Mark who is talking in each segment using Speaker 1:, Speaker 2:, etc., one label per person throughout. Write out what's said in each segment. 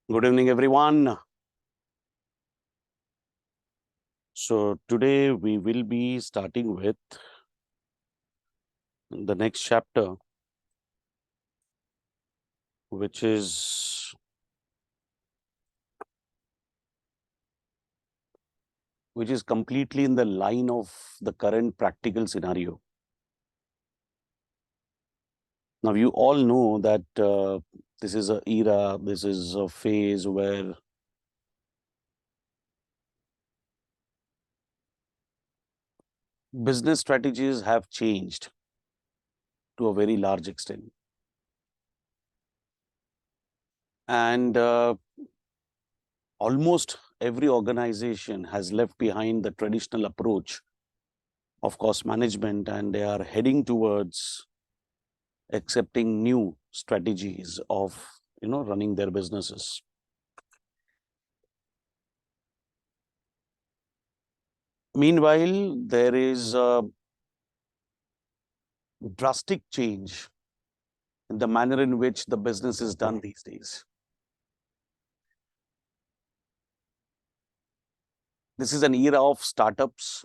Speaker 1: Good evening, everyone. So today we will be starting with the next chapter, which is completely in the line of the current practical scenario. Now, you all know that this is a era, this is a phase where business strategies have changed to a very large extent. And almost every organization has left behind the traditional approach of cost management, and they are heading towards accepting new strategies of running their businesses. Meanwhile, there is a drastic change in the manner in which the business is done these days. This is an era of startups,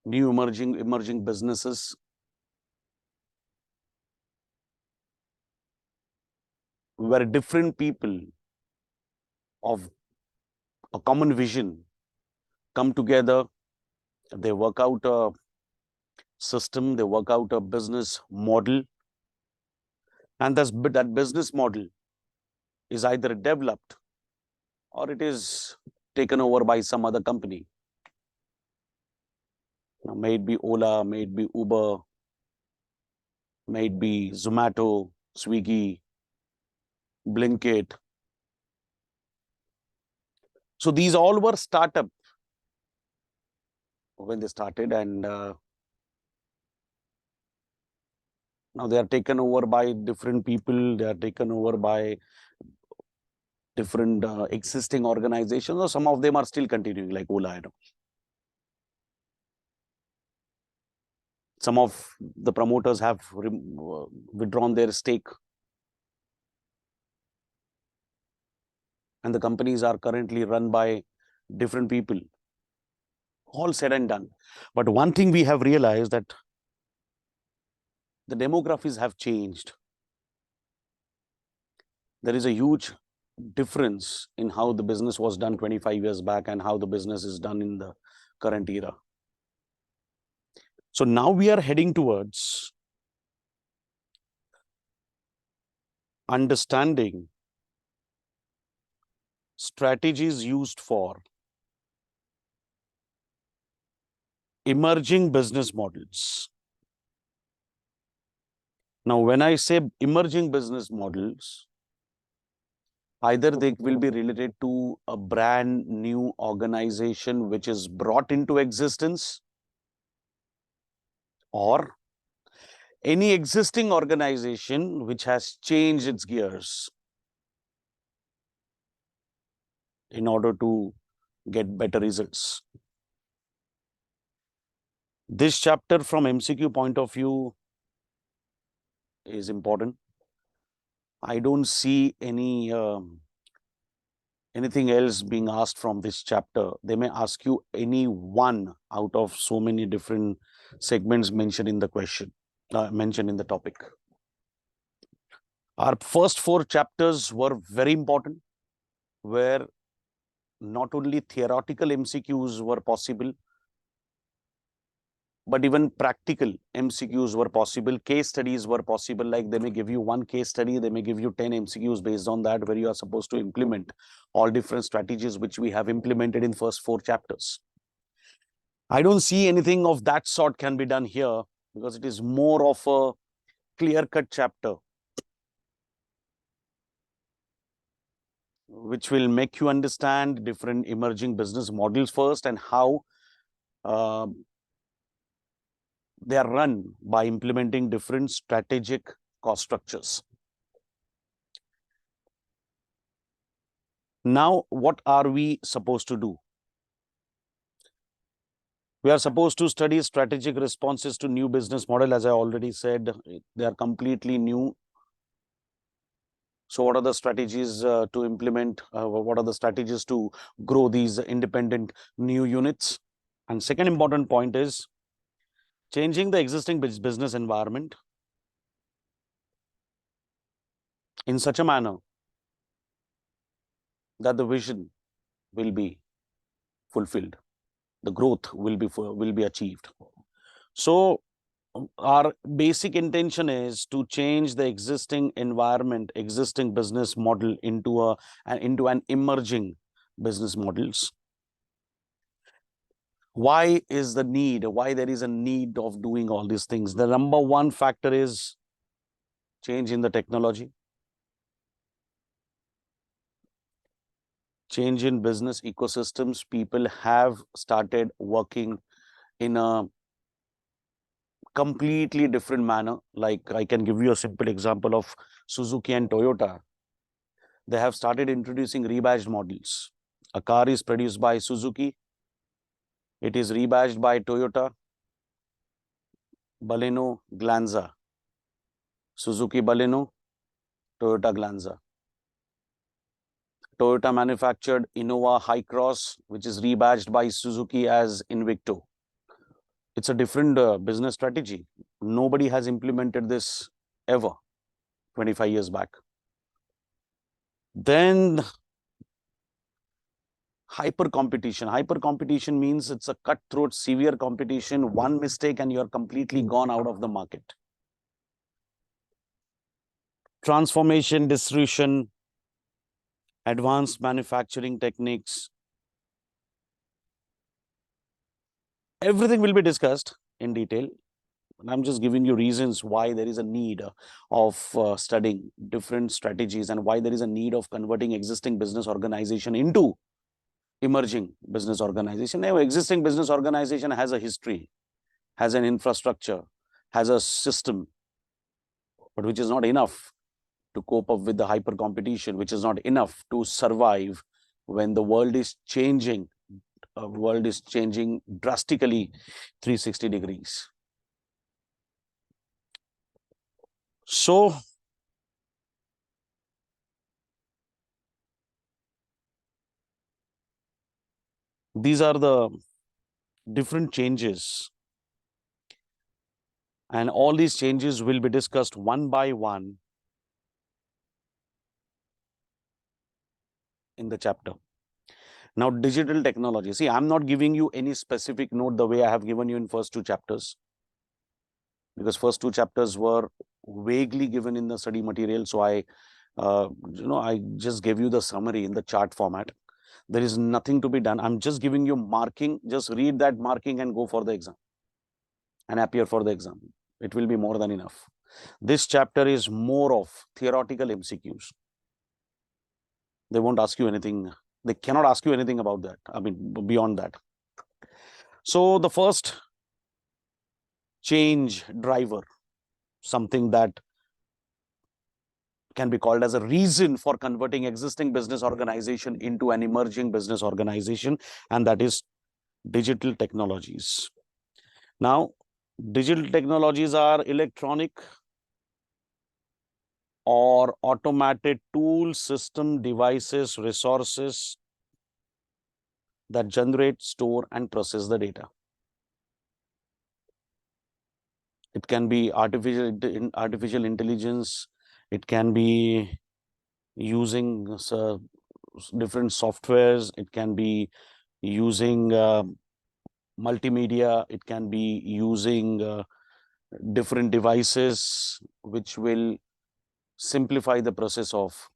Speaker 1: new emerging businesses, where different people of a common vision come together. They work out a system, they work out a business model, and that business model is either developed or it is taken over by some other company. Now, may it be Ola, may it be Uber, may it be Zomato, Swiggy, Blinkit. So these all were startup when they started, and now they are taken over by different people. They are taken over by different existing organizations, or some of them are still continuing, like Ola. Some of the promoters have withdrawn their stake, and the companies are currently run by different people. All said and done. But one thing we have realized, that the demographics have changed. There is a huge difference in how the business was done 25 years back and how the business is done in the current era. So now we are heading towards understanding strategies used for emerging business models. Now, when I say emerging business models, either they will be related to a brand new organization which is brought into existence, or any existing organization which has changed its gears in order to get better results. This chapter from MCQ point of view is important. I don't see anything else being asked from this chapter. They may ask you any one out of so many different segments mentioned in the question, mentioned in the topic. Our first 4 chapters were very important, where not only theoretical MCQs were possible, but even practical MCQs were possible. Case studies were possible. Like, they may give you one case study, they may give you 10 MCQs based on that, where you are supposed to implement all different strategies which we have implemented in first 4 chapters. I don't see anything of that sort can be done here, because it is more of a clear-cut chapter, which will make you understand different emerging business models first, and how they are run by implementing different strategic cost structures. Now, what are we supposed to do? We are supposed to study strategic responses to new business model. As I already said, they are completely new So what are the strategies to implement? What are the strategies to grow these independent new units? And second important point is changing the existing business environment in such a manner that the vision will be fulfilled, the growth will be achieved. So our basic intention is to change the existing environment, existing business model into an emerging business models. Why is the need? Why there is a need of doing all these things? The number one factor is change in the technology, change in business ecosystems. People have started working in a completely different manner. Like I can give you a simple example of Suzuki and Toyota. They have started introducing rebadged models. A car is produced by Suzuki. It is rebadged by Toyota. Baleno Glanza. Suzuki Baleno, Toyota Glanza. Toyota manufactured Innova Hi-Cross, which is rebadged by Suzuki as Invicto. It's a different business strategy. Nobody has implemented this ever 25 years back. Then hyper competition. Hyper competition means it's a cutthroat, severe competition. One mistake and you're completely gone out of the market. Transformation, distribution, advanced manufacturing techniques. Everything will be discussed in detail. I'm just giving you reasons why there is a need of studying different strategies and why there is a need of converting existing business organization into emerging business organization. Now, existing business organization has a history, has an infrastructure, has a system, but which is not enough to cope up with the hyper competition, which is not enough to survive when the world is changing. World is changing drastically 360 degrees. So these are the different changes, and all these changes will be discussed one by one in the chapter. Now, digital technology. See, I'm not giving you any specific note the way I have given you in first two chapters, because first two chapters were vaguely given in the study material. So I just gave you the summary in the chart format. There is nothing to be done. I'm just giving you marking. Just read that marking and go for the exam and appear for the exam. It will be more than enough. This chapter is more of theoretical MCQs. They won't ask you anything. They cannot ask you anything about that. I mean, beyond that. So the first change driver, something that can be called as a reason for converting existing business organization into an emerging business organization, and that is digital technologies. Now, digital technologies are electronic or automated tools, system, devices, resources that generate, store, and process the data. It can be artificial intelligence. It can be using different softwares. It can be using multimedia. It can be using different devices which will simplify the process of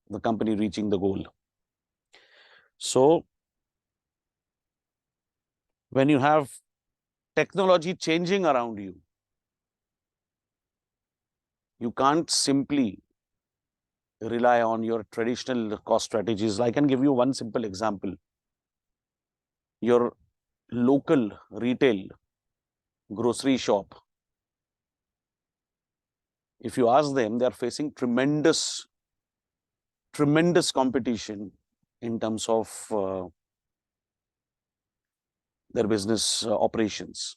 Speaker 1: the company reaching the goal. So when you have technology changing around you, you can't simply rely on your traditional cost strategies. I can give you one simple example. Your local retail grocery shop, if you ask them, they are facing tremendous competition in terms of their business operations.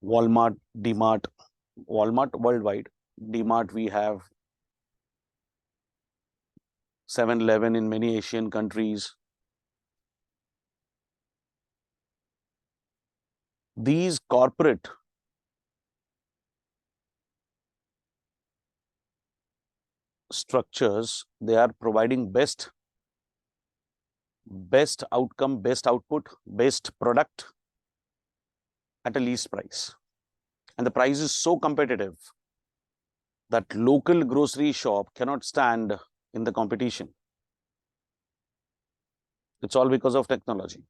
Speaker 1: Walmart, DMart, Walmart worldwide, DMart we have, 7-Eleven in many Asian countries. These corporate structures, they are providing best outcome, best output, best product at a least price. And the price is so competitive that local grocery shop cannot stand in the competition. It's all because of technology.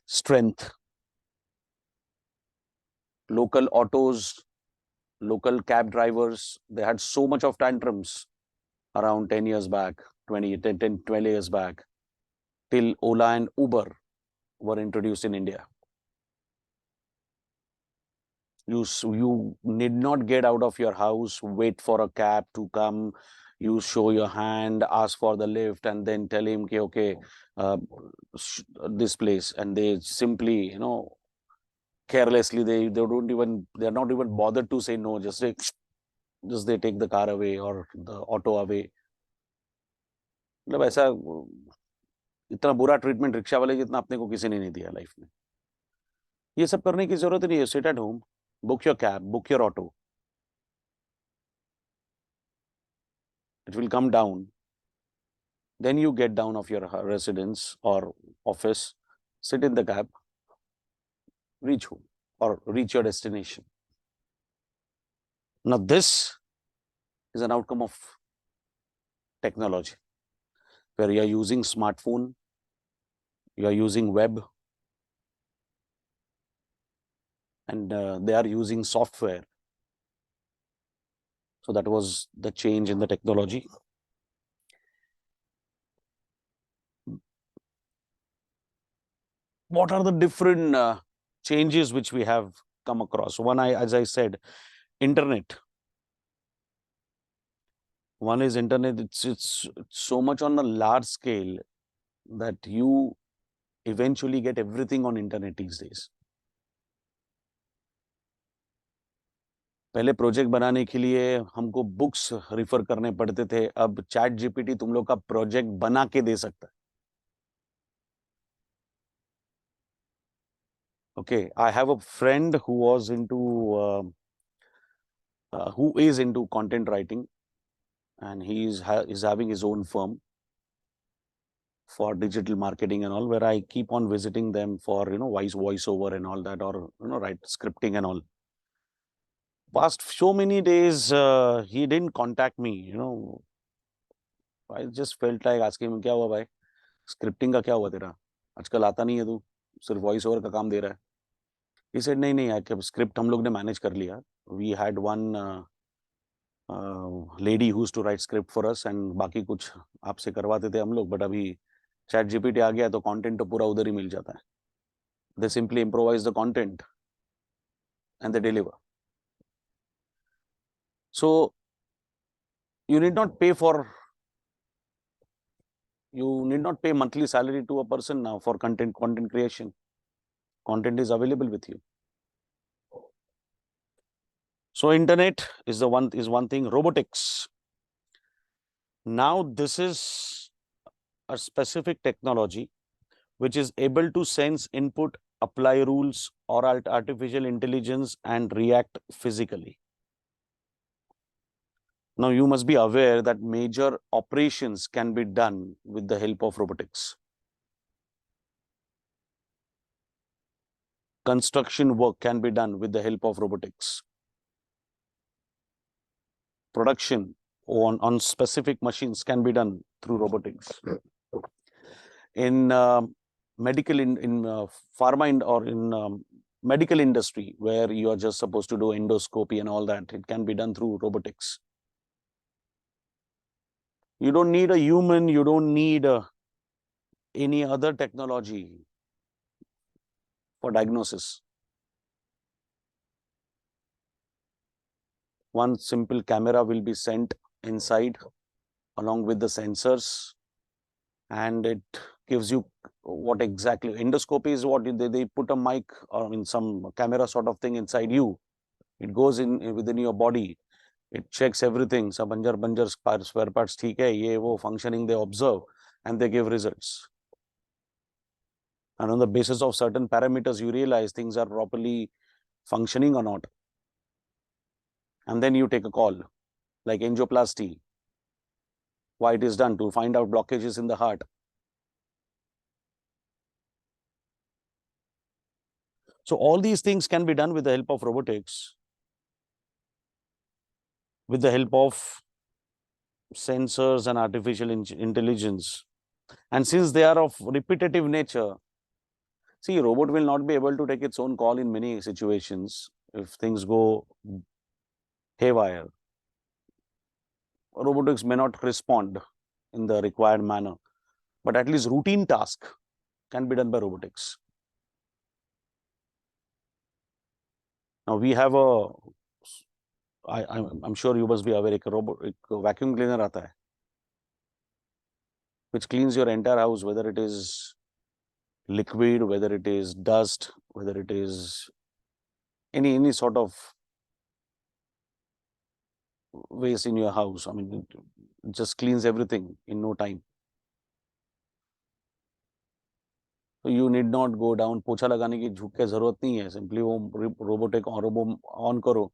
Speaker 1: Strength. Local autos, local cab drivers, they had so much of tantrums around 10 years back, 12 years back, till Ola and Uber were introduced in India. You need not get out of your house, wait for a cab to come. You show your hand, ask for the lift, and then tell him, okay, this place, and they simply, carelessly, they're not even bothered to say no. Just they take the car away or the auto away. मतलब ऐसा इतना बुरा treatment rickshaw वाले जितना अपने को किसी ने नहीं दिया लाइफ में. ये सब करने की जरूरत नहीं है. Sit at home, book your cab, book your auto. It will come down. Then you get down of your residence or office, sit in the cab, reach home or reach your destination. Now this is an outcome of technology, where you are using smartphone, you are using web, and they are using software. So that was the change in the technology. What are the different changes which we have come across? One, as I said, internet. One is internet. It's so much on a large scale that you eventually get everything on internet these days. पहले project बनाने के लिए हमको books refer करने पड़ते थे. अब chat GPT तुम लोग का प्रोजेक्ट बना के दे सकता है. Okay, I have a friend who was who is into content writing, and he is having his own firm for digital marketing and all, where I keep on visiting them for voiceover and all that, or write scripting and all. Past so many days he didn't contact me. I just felt like asking him, क्या हुआ भाई, scripting का क्या हुआ तेरा, आजकल आता नहीं है तू, सिर्फ वॉइस ओवर का काम दे रहा है. He said नहीं, स्क्रिप्ट हम लोग ने मैनेज कर लिया. We had one lady who used to write script for us, and बाकी कुछ आपसे करवाते थे हम लोग. बट अभी चैट जीपीटी आ गया तो कंटेंट तो पूरा उधर ही मिल जाता है. They simply improvise the content and they deliver. So you need not pay monthly salary to a person now for content creation. Content is available with you. So internet is one thing. Robotics. Now this is a specific technology which is able to sense input, apply rules or artificial intelligence, and react physically. Now you must be aware that major operations can be done with the help of robotics. Construction work can be done with the help of robotics. Production on specific machines can be done through robotics. In medical, in pharma or in medical industry, where you are just supposed to do endoscopy and all that, it can be done through robotics. You don't need a human, you don't need any other technology for diagnosis. One simple camera will be sent inside along with the sensors, and it gives you what exactly. Endoscopy is what they put a mic or in some camera sort of thing inside you. It goes in within your body. It checks everything. सब बंजर spare parts ठीक है, ये वो functioning they observe and they give results. And on the basis of certain parameters, you realize things are properly functioning or not. And then you take a call, like angioplasty, why it is done to find out blockages in the heart. So all these things can be done with the help of robotics, with the help of sensors and artificial intelligence. And since they are of repetitive nature, see, a robot will not be able to take its own call in many situations if things go haywire. Robotics may not respond in the required manner, but at least routine task can be done by robotics. Now we have I'm sure you must be aware, a vacuum cleaner आता है, which cleans your entire house, whether it is liquid, whether it is dust, whether it is any sort of waste in your house. I mean, it just cleans everything in no time. So you need not go down. पोछा लगाने की झुक के जरूरत नहीं है. Simply वो robotic robo on करो.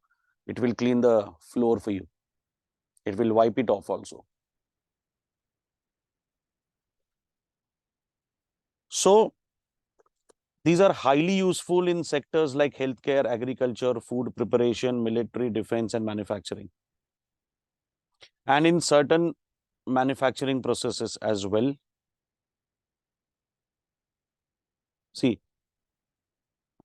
Speaker 1: It will clean the floor for you. It will wipe it off also. So these are highly useful in sectors like healthcare, agriculture, food preparation, military, defense, and manufacturing. And in certain manufacturing processes as well. See,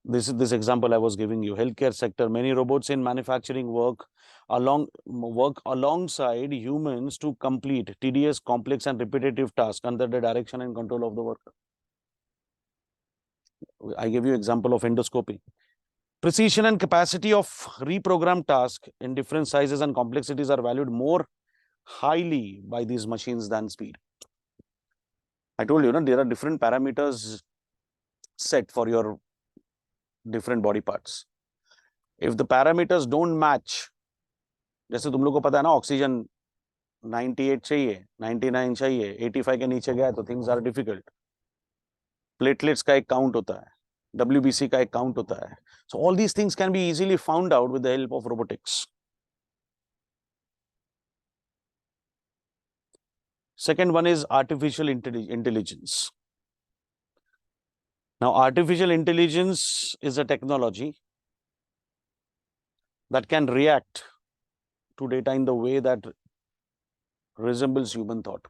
Speaker 1: this example I was giving you, healthcare sector, many robots in manufacturing work alongside humans to complete tedious, complex, and repetitive tasks under the direction and control of the worker. I give you example of endoscopy. Precision and capacity of reprogrammed tasks in different sizes and complexities are valued more highly by these machines than speed. I told you, there are different parameters set for your different body parts. If the parameters don't match, जैसे तुम लोग को पता है ना, oxygen 98 चाहिए, 99 चाहिए, 85 के नीचे गया तो things are difficult. प्लेटलेट्स का एक काउंट होता है, WBC का एक काउंट होता है. So all these things can be easily found out with the help of robotics. Second one is artificial intelligence. Now, artificial intelligence is a technology that can react to data in the way that resembles human thought.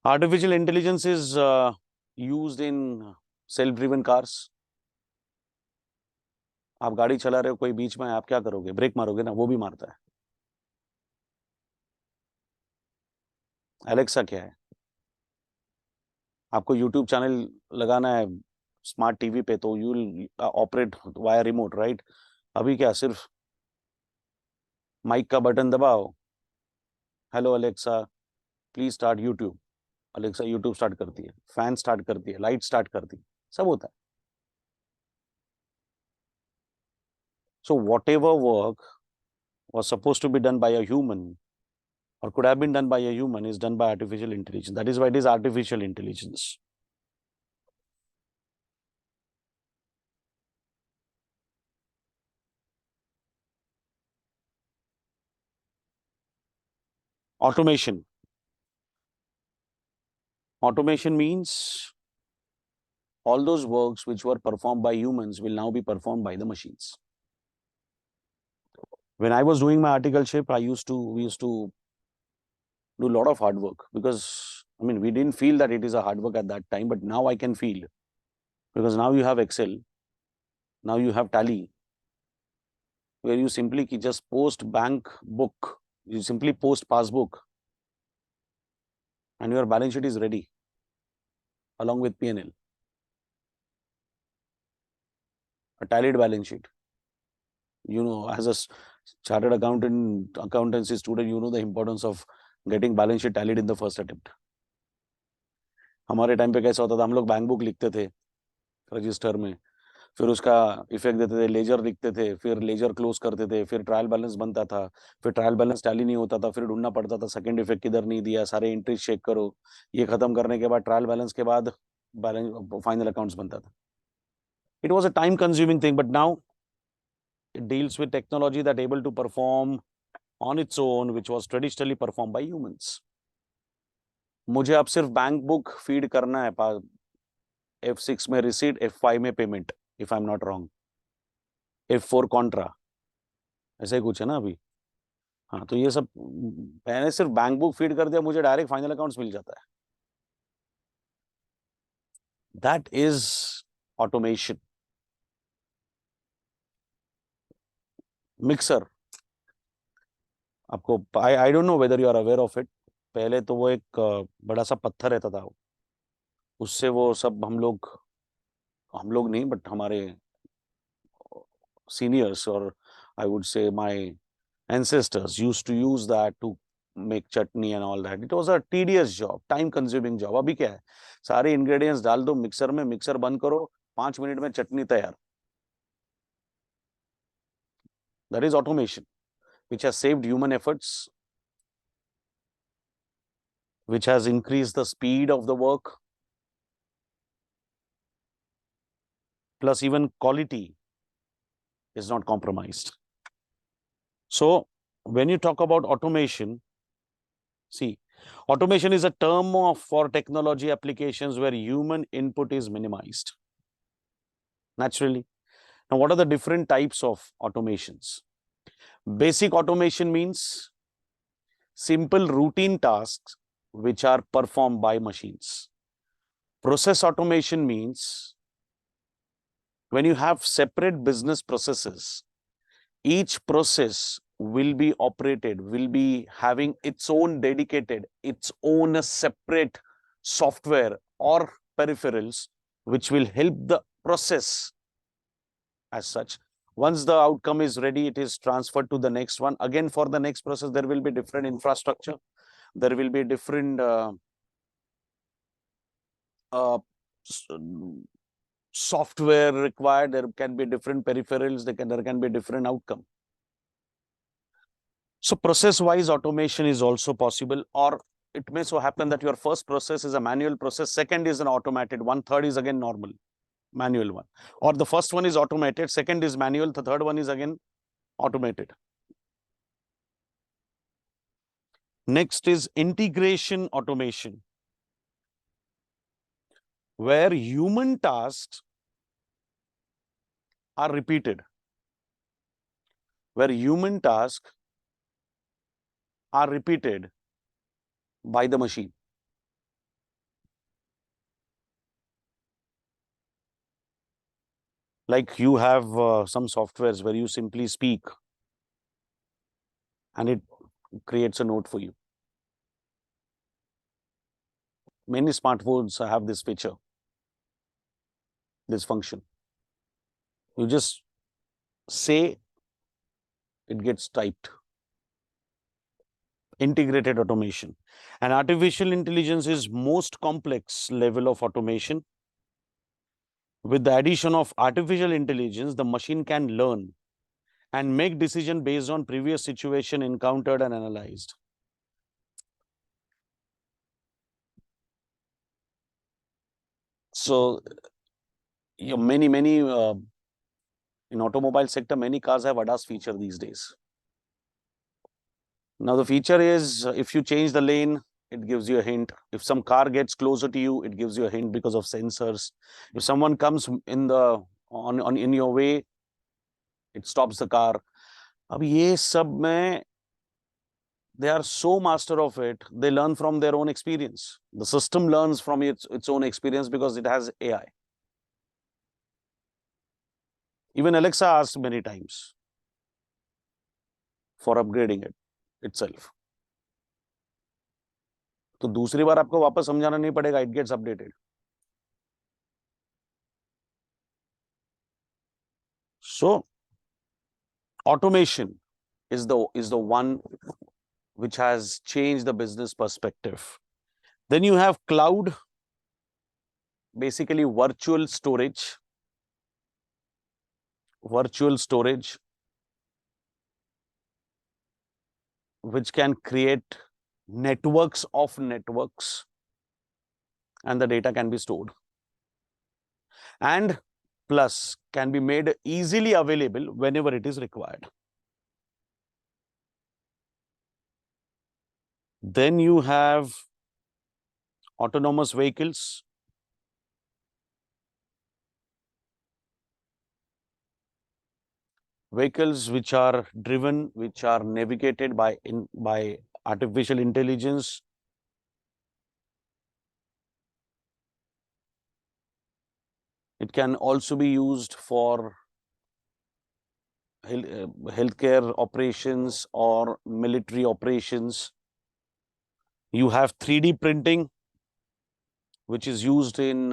Speaker 1: Artificial intelligence is used in self-driven cars. आप गाड़ी चला रहे हो, कोई बीच में, आप क्या करोगे? ब्रेक मारोगे ना, वो भी मारता है. एलेक्सा क्या है? आपको YouTube चैनल लगाना है स्मार्ट टीवी पे तो you will operate via remote, right? अभी क्या, सिर्फ माइक का बटन दबाओ, hello Alexa please start YouTube, Alexa YouTube start करती है, फैन स्टार्ट करती है, लाइट स्टार्ट करती है, सब होता है. So whatever work was supposed to be done by a human or could have been done by a human is done by artificial intelligence. That is why it is artificial intelligence. Automation. Automation means all those works which were performed by humans will now be performed by the machines. When I was doing my articleship, we used to do a lot of hard work because, I mean, we didn't feel that it is a hard work at that time, but now I can feel, because now you have Excel, now you have Tally, where you simply just post bank book, you simply post passbook, and your balance sheet is ready along with P&L. A tallied balance sheet. You know, as a chartered accountancy student, you know the importance of getting balance sheet tallied in the first attempt. हमारे time पे कैसा होता था, हम लोग bank book लिखते थे register में, फिर उसका इफेक्ट देते थे, लेजर लिखते थे, फिर लेजर क्लोज करते थे, फिर ट्रायल बैलेंस बनता था, फिर ट्रायल बैलेंस टैली नहीं होता था, फिर ढूंढना पड़ता था सेकंड इफेक्ट किधर नहीं दिया, सारे एंट्रीज चेक करो, ये खत्म करने के बाद ट्रायल बैलेंस के बाद बैलेंस फाइनल अकाउंट्स बनता था. It was a time consuming thing, but now it deals with technology that able to perform on its own, which was traditionally performed by humans. मुझे अब सिर्फ बैंक बुक फीड करना है, F6 में receipt, F5 में payment, if I am not wrong, F4 Contra, ऐसा ही कुछ है ना अभी. हाँ, तो ये सब मैंने सिर्फ बैंक बुक फीड कर दिया, मुझे डायरेक्ट फाइनल अकाउंट्स मिल जाता है. That is automation. मिक्सर, आपको I don't know whether you are aware of it. पहले तो वो एक बड़ा सा पत्थर रहता था, उससे वो सब हम लोग नहीं बट हमारे seniors, or I would say my ancestors used to use that to make chutney and all that. It was a tedious job, time consuming job. अभी क्या है, सारे ingredients डाल दो मिक्सर में, मिक्सर बंद करो, 5 मिनट में चटनी तैयार. That is automation, which has saved human efforts, which has increased the speed of the work, plus even quality is not compromised. So when you talk about automation, see, automation is a term for technology applications where human input is minimized. Naturally. Now, what are the different types of automations? Basic automation means simple routine tasks which are performed by machines. Process automation means when you have separate business processes, each process will be operated, will be having its own dedicated, its own separate software or peripherals which will help the process as such. Once the outcome is ready, it is transferred to the next one. Again, for the next process, there will be different infrastructure. There will be different software required. There can be different peripherals. There can be different outcome. So process-wise automation is also possible, or it may so happen that your first process is a manual process, second is an automated one, third is again normal, manual one. Or the first one is automated, second is manual, the third one is again automated. Next is integration automation, where human tasks are repeated, where human tasks are repeated by the machine. Like you have some softwares where you simply speak and it creates a note for you. Many smartphones have this feature, this function. You just say, it gets typed. Integrated automation. And artificial intelligence is most complex level of automation. With the addition of artificial intelligence, the machine can learn and make decision based on previous situation encountered and analyzed. So many in automobile sector, many cars have ADAS feature these days. Now the feature is, if you change the lane, it gives you a hint. If some car gets closer to you, it gives you a hint because of sensors. If someone comes in in your way, it stops the car. अब ये सब में they are so master of it, they learn from their own experience. The system learns from its own experience because it has AI. Even Alexa asked many times for upgrading it itself. तो दूसरी बार आपको वापस समझाना नहीं पड़ेगा, it gets updated. So automation is the one which has changed the business perspective. Then you have cloud basically virtual storage, which can create networks of networks, and the data can be stored, and plus can be made easily available whenever it is required. Then you have autonomous vehicles. Vehicles which are driven, which are navigated by artificial intelligence. It can also be used for healthcare operations or military operations. You have 3D printing, which is used in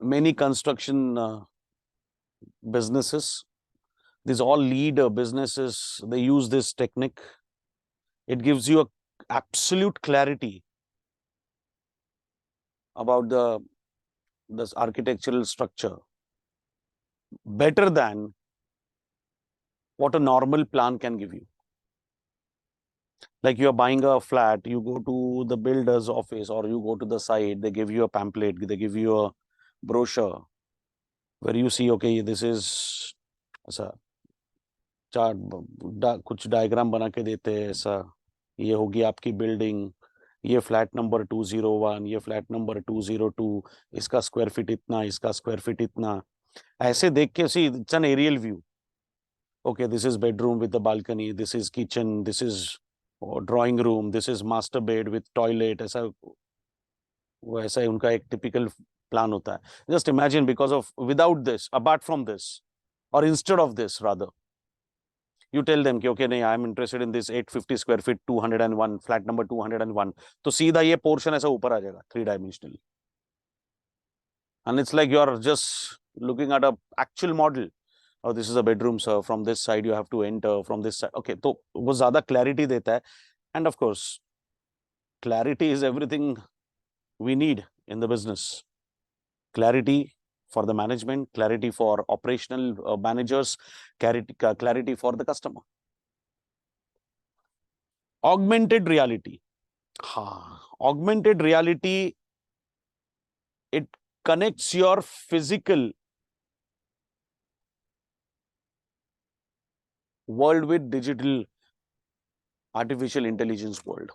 Speaker 1: many construction businesses. These all lead businesses, they use this technique. It gives you a absolute clarity about this architectural structure, better than what a normal plan can give you. Like you're buying a flat, you go to the builder's office or you go to the site, they give you a pamphlet, they give you a brochure where you see, okay, this is ऐसा chart कुछ diagram बना के देते हैं, ऐसा ये होगी आपकी बिल्डिंग, ये फ्लैट नंबर 201, ये फ्लैट नंबर 202, इसका स्क्वायर फीट इतना, इसका स्क्वायर फीट इतना, ऐसे देख के see it's an aerial view. Okay, this is bedroom with the balcony, this is kitchen, this is drawing room, this is master bed with toilet. ऐसा वैसा ही उनका एक typical plan होता है. Just imagine, because of without this, apart from this, or instead of this rather, you tell them कि okay नहीं, I am interested in this 850 square feet 201 flat number 201, तो सीधा ये portion ऐसा ऊपर आ जाएगा 3-dimensional, and it's like you are just looking at a actual model. Oh, this is a bedroom, sir. From this side, you have to enter. From this side, okay. तो वो ज़्यादा clarity देता है, and of course, clarity is everything we need in the business. Clarity for the management, clarity for operational managers, clarity for the customer. Augmented reality. Augmented reality, it connects your physical world with digital artificial intelligence world.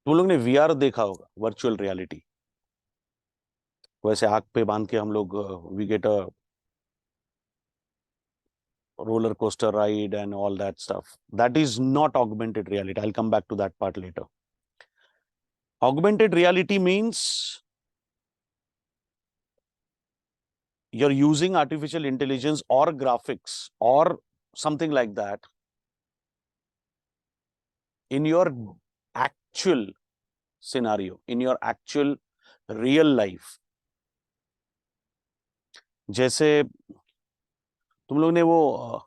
Speaker 1: तुम लोग ने VR देखा होगा, virtual reality. वैसे आंख पे बांध के हम लोग we get a roller coaster ride and all that stuff. That is not augmented reality. I'll come back to that part later. Augmented reality means you're using artificial intelligence or graphics or something like that in your actual scenario, in your actual real life. जैसे तुम लोग ने वो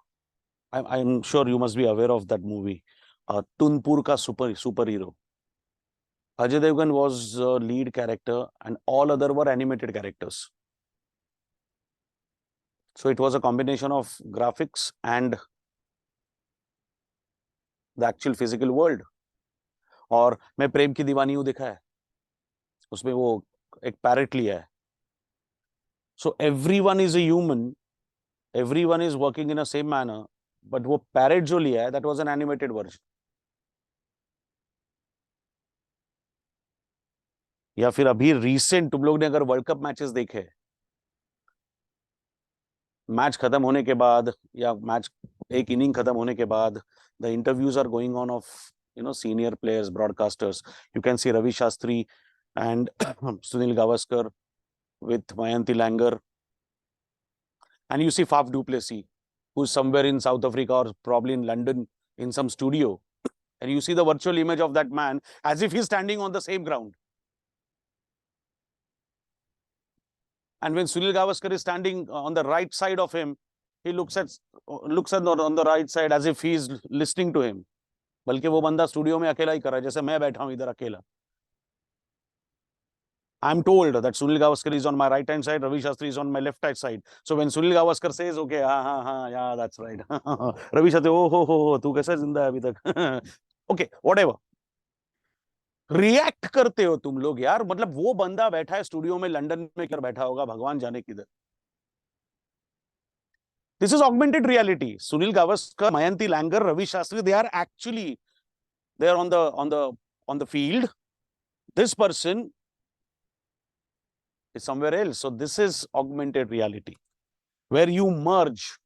Speaker 1: I'm sure you must be aware of that movie, Tunpur ka superhero. Ajay Devgan was a lead character and all other were animated characters. So it was a combination of graphics and the actual physical world. और मैं प्रेम की दीवानी हूँ देखा है, उसमें वो एक parrot लिया है. So everyone is a human, everyone is working in a same manner, but वो पैरेट जो लिया है, that was an animated version. या फिर अभी recent तुम लोग ने अगर वर्ल्ड कप मैचेस देखे, मैच खत्म होने के बाद या मैच एक इनिंग खत्म होने के बाद, the interviews are going on of senior players, broadcasters. You can see Ravi Shastri and Sunil Gavaskar with Mayanti Langer, and you see Faf du Plessis, who's somewhere in South Africa or probably in London in some studio, and you see the virtual image of that man as if he's standing on the same ground. And when Sunil Gavaskar is standing on the right side of him, he looks on the right side as if he is listening to him. बल्कि वो बंदा studio में अकेला ही कर रहा है, जैसे मैं बैठा हूं इधर अकेला. I'm told that Sunil Gavaskar is on my right hand side, Ravi Shastri is on my left hand side. So when Sunil Gavaskar says, okay, yeah, that's right. Ravi Shastri, oh, ho, तू कैसा जिंदा है अभी तक? Okay, whatever. React करते हो तुम लोग यार, मतलब वो बंदा बैठा है स्टूडियो में लंदन में कर बैठा होगा, भगवान जाने किधर. This is augmented reality. Sunil Gavaskar, Mayanti Langer, Ravi Shastri, they are actually there on the field. This person is somewhere else. So this is augmented reality, where you merge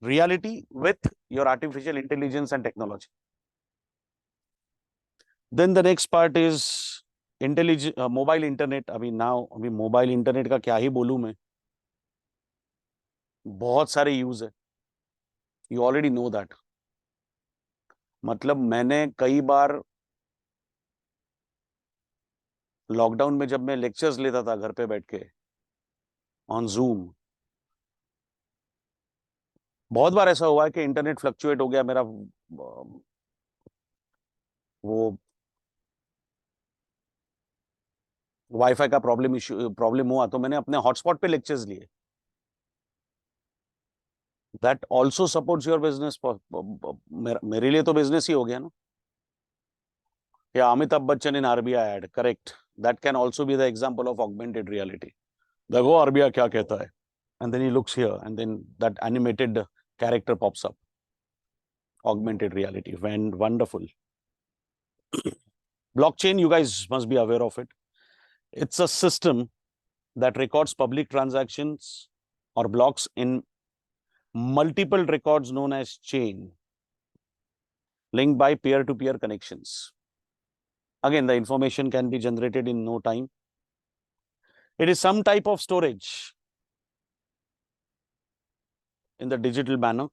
Speaker 1: reality with your artificial intelligence and technology. Then the next part is mobile internet. अभी mobile internet का क्या ही बोलूं मैं, बहुत सारे use है. You already know that. मतलब मैंने कई बार लॉकडाउन में जब मैं लेक्चर्स लेता था घर पे बैठ के ऑन जूम, बहुत बार ऐसा हुआ है कि इंटरनेट फ्लक्चुएट हो गया मेरा, वो वाईफाई का प्रॉब्लम हुआ तो मैंने अपने हॉटस्पॉट पे लेक्चर्स लिए. That also supports your business. मेरे लिए तो बिजनेस ही हो गया ना. या Amitabh Bachchan in RBI ad, correct. That can also be the example of augmented reality. देखो आरबीआई क्या कहता है, and then he looks here and then that animated character pops up. Augmented reality, and wonderful. Blockchain, you guys must be aware of it. It's a system that records public transactions or blocks in multiple records known as chain, linked by peer-to-peer connections. Again, the information can be generated in no time. It is some type of storage in the digital manner.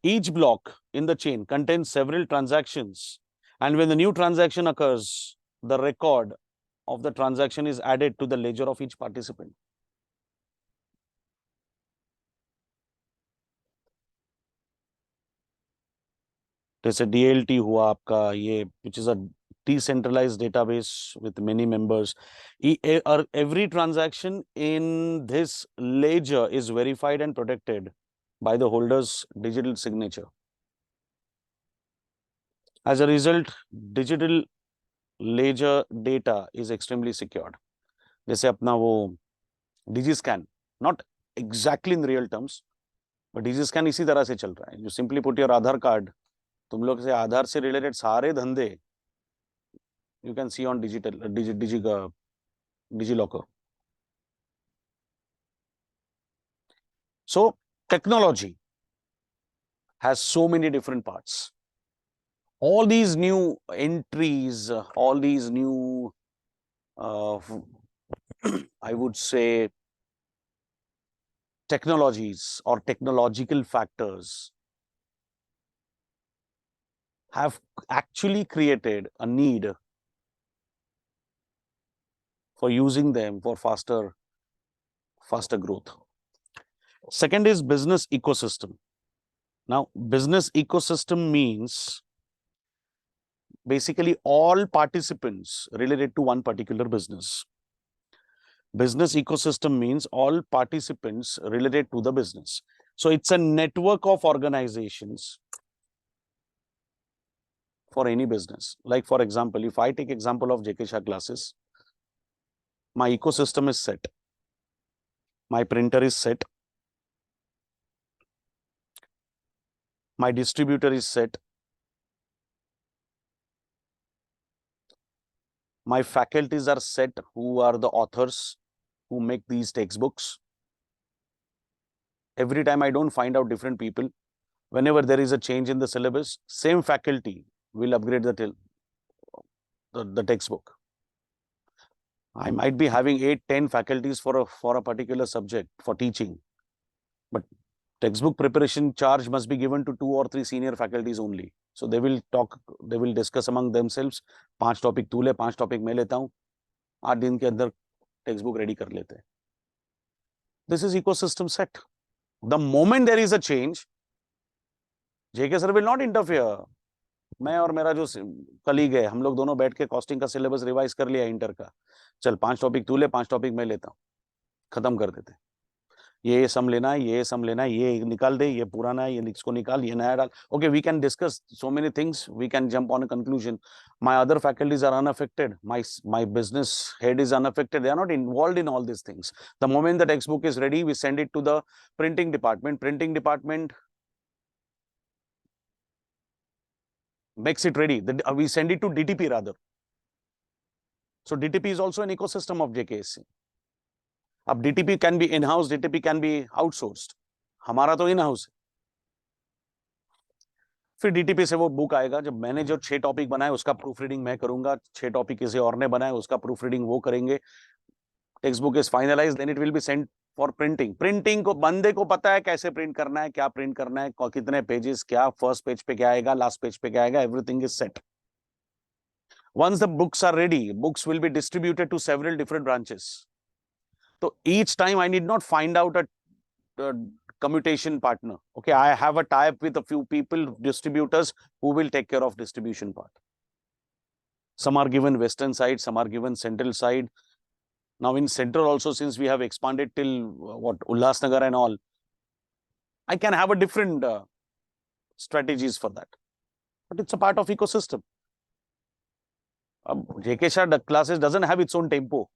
Speaker 1: Each block in the chain contains several transactions, and when the new transaction occurs, the record of the transaction is added to the ledger of each participant. जैसे DLT हुआ आपका ये, which is a decentralized database with many members. Every transaction in this ledger is verified and protected by the holder's digital signature. As a result, digital ledger data is extremely secured. जैसे अपना वो DigiScan, not exactly in real terms, but DigiScan इसी तरह से चल रहा है. You simply put your Aadhaar card, तुम लोग से आधार से रिलेटेड सारे धंधे you can see on DigiLocker. So technology has so many different parts. All these new entries, all these new, I would say, technologies or technological factors have actually created a need for using them for faster growth. Second is business ecosystem. Now, business ecosystem means basically all participants related to one particular business. Business ecosystem means all participants related to the business. So it's a network of organizations for any business. Like for example, if I take example of JK Shah Glasses, my ecosystem is set. My printer is set. My distributor is set. My faculties are set, who are the authors who make these textbooks. Every time I don't find out different people. Whenever there is a change in the syllabus, same faculty will upgrade the textbook. I might be having 8-10 faculties for a particular subject for teaching, but textbook preparation charge must be given to 2 or 3 senior faculties only. So they will discuss among themselves. 5 topic तू ले, 5 topic मैं लेता हूँ. 8 दिन के अंदर textbook ready कर लेते हैं. This is ecosystem set. The moment there is a change, JK sir will not interfere. मैं और मेरा जो कलीग है, हम लोग दोनों बैठ के कॉस्टिंग का सिलेबस रिवाइज कर लिया इंटर का। चल 5 टॉपिक तू ले, 5 टॉपिक मैं लेता हूँ, खत्म कर देते। ये सम लेना है, ये सम लेना है, ये निकाल दे, ये पुराना है, ये इसको निकाल, ये नया डाल। Okay, we can discuss so many things, we can jump on a conclusion. My other faculties are unaffected, my business head is unaffected, they are not involved in all these things. The moment the textbook is ready, we send it to the printing department makes it ready. We send it to DTP rather. So DTP is also an ecosystem of JKSC. अब DTP can be in-house, DTP can be outsourced. हमारा तो in-house है। फिर DTP से वो book आएगा, जब मैंने जो 6 टॉपिक बनाए उसका प्रूफ रीडिंग मैं करूंगा, 6 टॉपिक किसी और ने बनाए उसका प्रूफ रीडिंग वो करेंगे। Textbook is finalise, then it will be sent for printing. Printing को बंदे को पता है कैसे प्रिंट करना है, क्या प्रिंट करना है, कितने पेजेस, क्या फर्स्ट पेज पे क्या आएगा, लास्ट पेज पे क्या आएगा, everything is set. Once the books are ready, books will be distributed to several different branches. So each time I need not find out a commutation partner. Okay, I have a tie-up with a few people, distributors, who will take care of distribution part. Some are given western side, some are given central side. Now in central also, since we have expanded till what, Ulhasnagar and all, I can have a different strategies for that. But it's a part of ecosystem. JK Shah classes doesn't have its own tempo.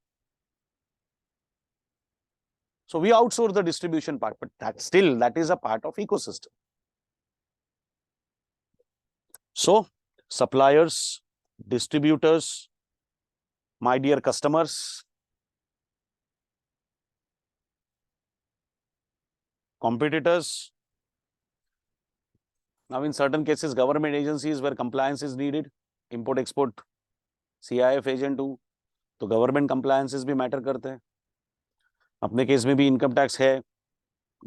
Speaker 1: So we outsource the distribution part, but that is a part of ecosystem. So suppliers, distributors, my dear customers, competitors. Now in certain cases, government agencies where compliance is needed, import export, CIF agent हूँ, तो government compliances भी matter करते हैं। अपने case में भी income tax है,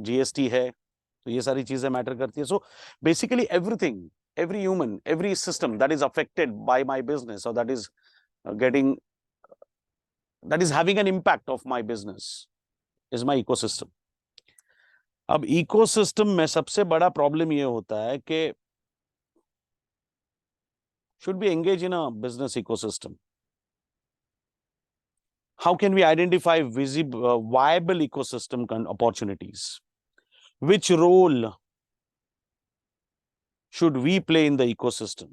Speaker 1: GST है, तो ये सारी चीजें मैटर करती है। So basically everything, every human, every system that is affected by my business or that is having an impact of my business is my ecosystem. अब इकोसिस्टम में सबसे बड़ा प्रॉब्लम ये होता है कि should we engage in a business ecosystem? How can we identify viable ecosystem opportunities? Which role should we play in the ecosystem?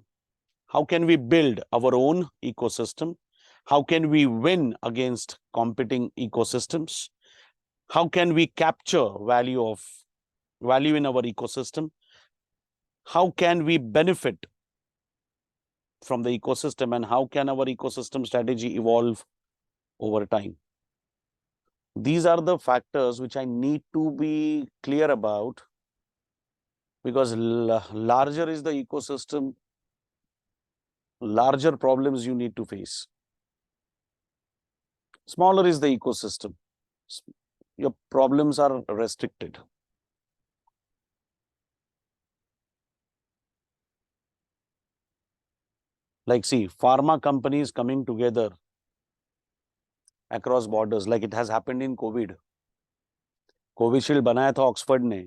Speaker 1: How can we build our own ecosystem? How can we win against competing ecosystems? How can we capture value in our ecosystem? How can we benefit from the ecosystem, and how can our ecosystem strategy evolve over time? These are the factors which I need to be clear about, because larger is the ecosystem, larger problems you need to face. Smaller is the ecosystem, your problems are restricted. Like, see, pharma companies coming together across borders, like it has happened in COVID. Covishield बनाया था Oxford ने,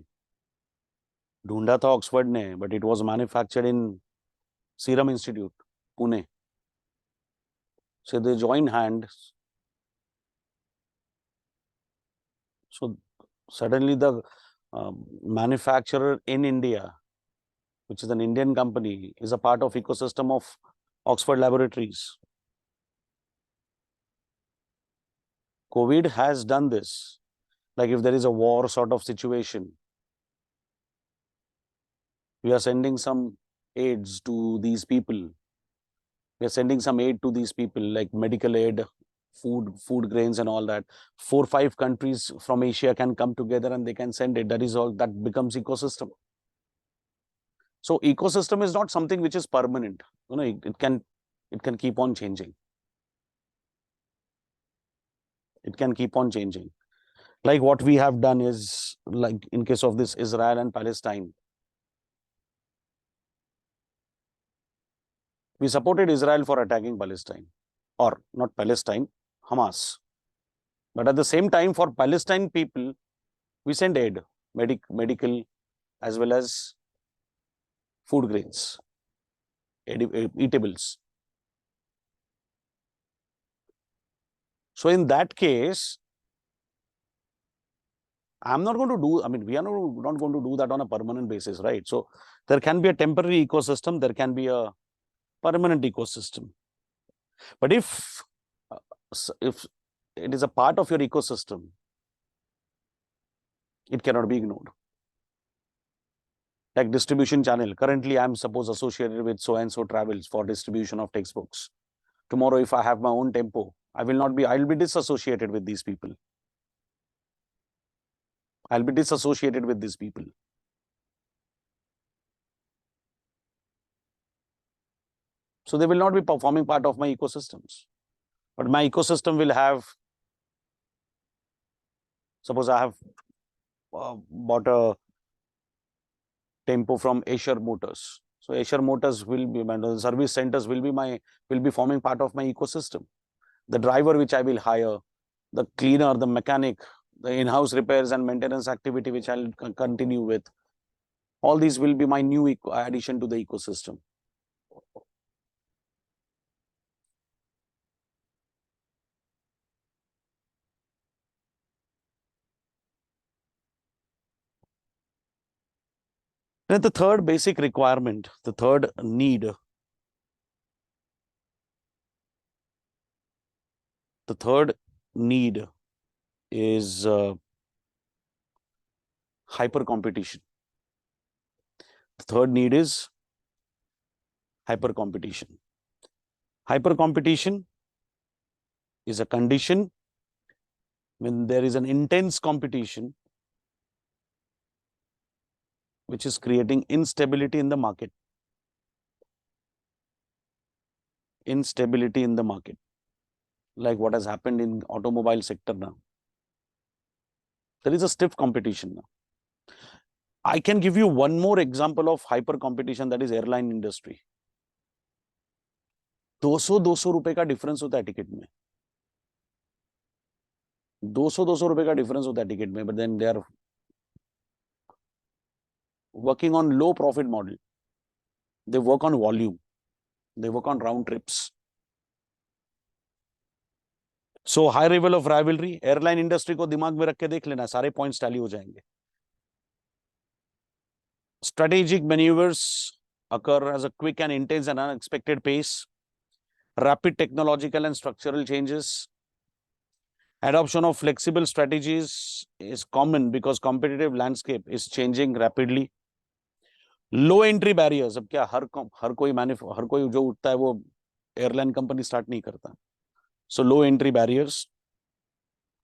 Speaker 1: ढूंढा था Oxford ने, but it was manufactured in serum institute, Pune. So they join hands. So suddenly the manufacturer in India, which is an Indian company, is a part of ecosystem of Oxford Laboratories. COVID has done this. Like if there is a war sort of situation, we are sending some aids to these people. We are sending some aid to these people, like medical aid, food grains and all that. 4-5 countries from Asia can come together and they can send it. That is all, that becomes ecosystem. So ecosystem is not something which is permanent. You know, it can keep on changing. It can keep on changing. Like what we have done is, like in case of this Israel and Palestine, we supported Israel for attacking Palestine, or not Palestine, Hamas. But at the same time, for Palestine people, we send aid, medical, as well as food grains, eatables. So in that case, I'm not going to do, I mean, we are not going to do that on a permanent basis, right? So there can be a temporary ecosystem, there can be a permanent ecosystem. But if it is a part of your ecosystem, it cannot be ignored. Like distribution channel. Currently, I'm suppose associated with so-and-so travels for distribution of textbooks. Tomorrow, if I have my own tempo, I'll be disassociated with these people. I'll be disassociated with these people. So they will not be performing part of my ecosystems. But my ecosystem will have, suppose I have bought a tempo from Eicher Motors. So Eicher Motors will be, the service centers will be forming part of my ecosystem. The driver which I will hire, the cleaner, the mechanic, the in-house repairs and maintenance activity which I'll continue with, all these will be my new addition to the ecosystem. And the third basic requirement, the third need, is hyper competition. The third need is hyper competition. Hyper competition is a condition when there is an intense competition which is creating instability in the market. Instability in the market, like what has happened in automobile sector now. There is a stiff competition now. I can give you one more example of hyper competition, that is airline industry. 200 रुपए का difference होता है ticket में. 200 रुपए का difference होता है ticket में, but then they are working on low profit model. They work on volume. They work on round trips. So high level of rivalry, airline industry को दिमाग में रख के देख लेना, सारे points tally हो जाएंगे. Strategic maneuvers occur as a quick and intense and unexpected pace. Rapid technological and structural changes. Adoption of flexible strategies is common because competitive landscape is changing rapidly. Low entry barriers. अब क्या हर कोई जो उठता है वो airline company start नहीं करता. So low entry barriers,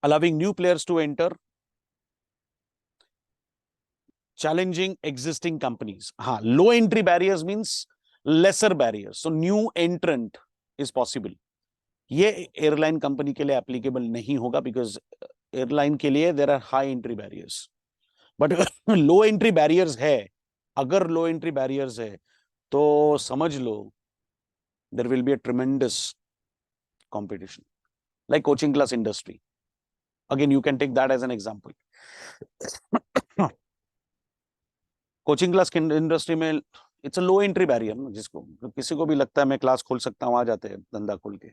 Speaker 1: allowing new players to enter, challenging existing companies. Low entry barriers means lesser barriers. So new entrant is possible. ये एयरलाइन कंपनी के लिए एप्लीकेबल नहीं होगा because एयरलाइन के लिए there are high entry barriers. But low entry barriers है, अगर low entry barriers है तो समझ लो there will be a tremendous competition. Like coaching class industry. Again, you can take that as an example. Coaching class industry में it's a low entry barrier ना, जिसको किसी को भी लगता है मैं क्लास खोल सकता हूँ, आ जाते हैं धंधा खोल के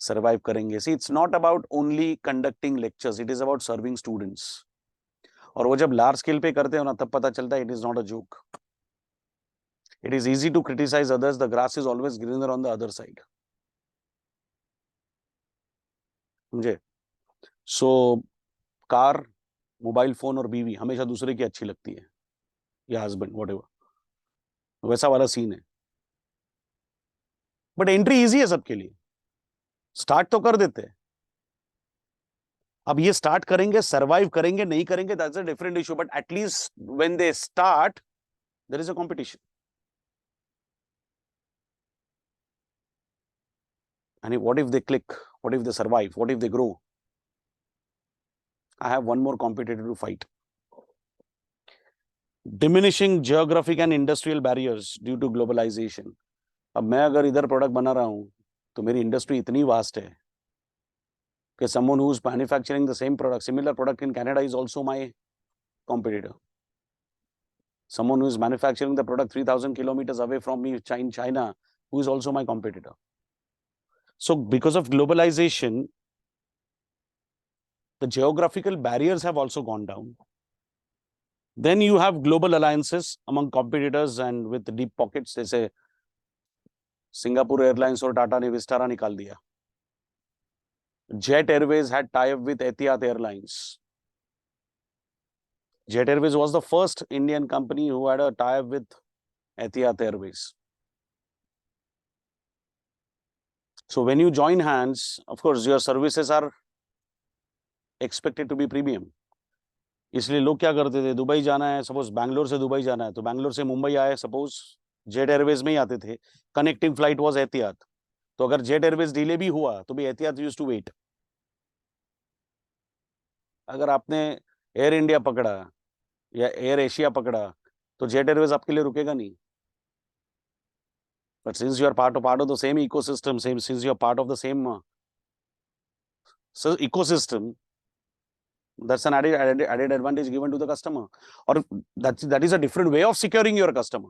Speaker 1: सर्वाइव करेंगे. See it's not about only conducting lectures, it is about serving students. और वो जब लार्ज स्केल पे करते हो ना तब पता चलता है it is not a joke. It is easy to criticise others, the grass is always greener on the other side. समझे? सो कार, मोबाइल फोन और बीवी हमेशा दूसरे की अच्छी लगती है, या हस्बैंड व्हाटएवर, वैसा वाला सीन है. बट एंट्री इजी है सबके लिए, स्टार्ट तो कर देते हैं. अब ये स्टार्ट करेंगे, सर्वाइव करेंगे नहीं करेंगे, that's a different issue. But at least when they start there is a competition. And what if they click? What if they survive? What if they grow? I have one more competitor to fight. Diminishing geographic and industrial barriers due to globalization. अब मैं अगर इधर product बना रहा हूं तो मेरी industry इतनी वास्ट है कि someone who's manufacturing the same product, similar product in Canada is also my competitor. someone who is manufacturing the product 3,000 kilometers away from me in China, who is also my competitor. So because of globalization, the geographical barriers have also gone down. Then you have global alliances among competitors and with deep pockets. जैसे Singapore airlines और टाटा ने विस्टारा निकाल दिया. Jet Airways had tie-up with Etihad Airlines. Jet Airways was the first Indian company who had a tie-up with Etihad Airways. So when you join hands, of course, your services are expected to be premium. इसलिए लोग क्या करते थे, Dubai जाना है, suppose Bangalore से Dubai जाना है, तो बैंगलोर से मुंबई आए, सपोज जेट एयरवेज में ही आते थे. कनेक्टिंग फ्लाइट वाज एतिहाद. तो अगर जेट एयरवेज डिले भी हुआ तो भी एतिहाद यूज्ड टू वेट. अगर आपने एयर इंडिया पकड़ा या एयर एशिया पकड़ा तो जेट एयरवेज आपके लिए रुकेगा नहीं. But since you are part of the same ecosystem, since you are part of the same ecosystem, that's an added advantage given to the customer, or that is a different way of securing your customer.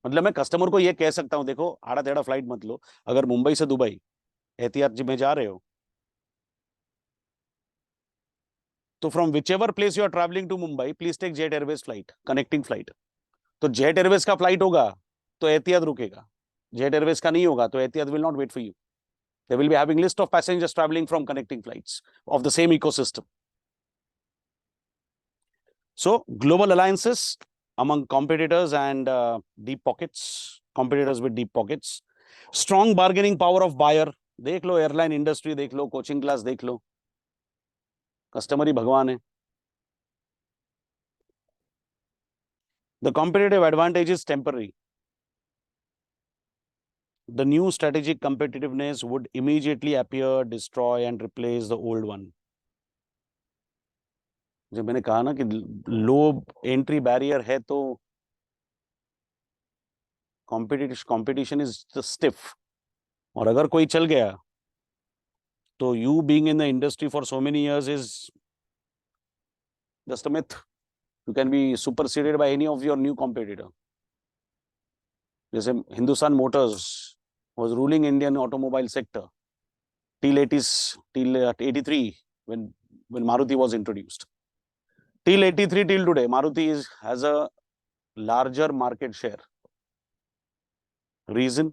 Speaker 1: मतलब मैं customer को ये कह सकता हूँ, देखो आड़ा टेढ़ा फ्लाइट मत लो, अगर मुंबई से दुबई एहतियात में जा रहे हो तो from whichever place you are travelling to Mumbai, please take Jet Airways flight, connecting flight. तो जेट एयरवेज का फ्लाइट होगा तो एहतियात रुकेगा, जेट एयरवेज का नहीं होगा तो एहतियात will not wait for you. They will be having list of passengers travelling from connecting flights of the same ecosystem. So global alliances among competitors and deep pockets, competitors with deep pockets. Strong bargaining power of buyer. देख लो airline industry, देख लो coaching class, देख लो, customer ही भगवान है. The competitive advantage is temporary. The new strategic competitiveness would immediately appear, destroy and replace the old one. जब मैंने कहा ना कि लो एंट्री बैरियर है तो कंपटीशन इज स्टिफ, और अगर कोई चल गया तो you being in the industry for so many years is just a myth. You can be superseded by any of your new competitor. जैसे Hindustan Motors was ruling Indian automobile sector till 80s, till 83 when Maruti was introduced. Till 83 till today, Maruti has a larger market share. Reason?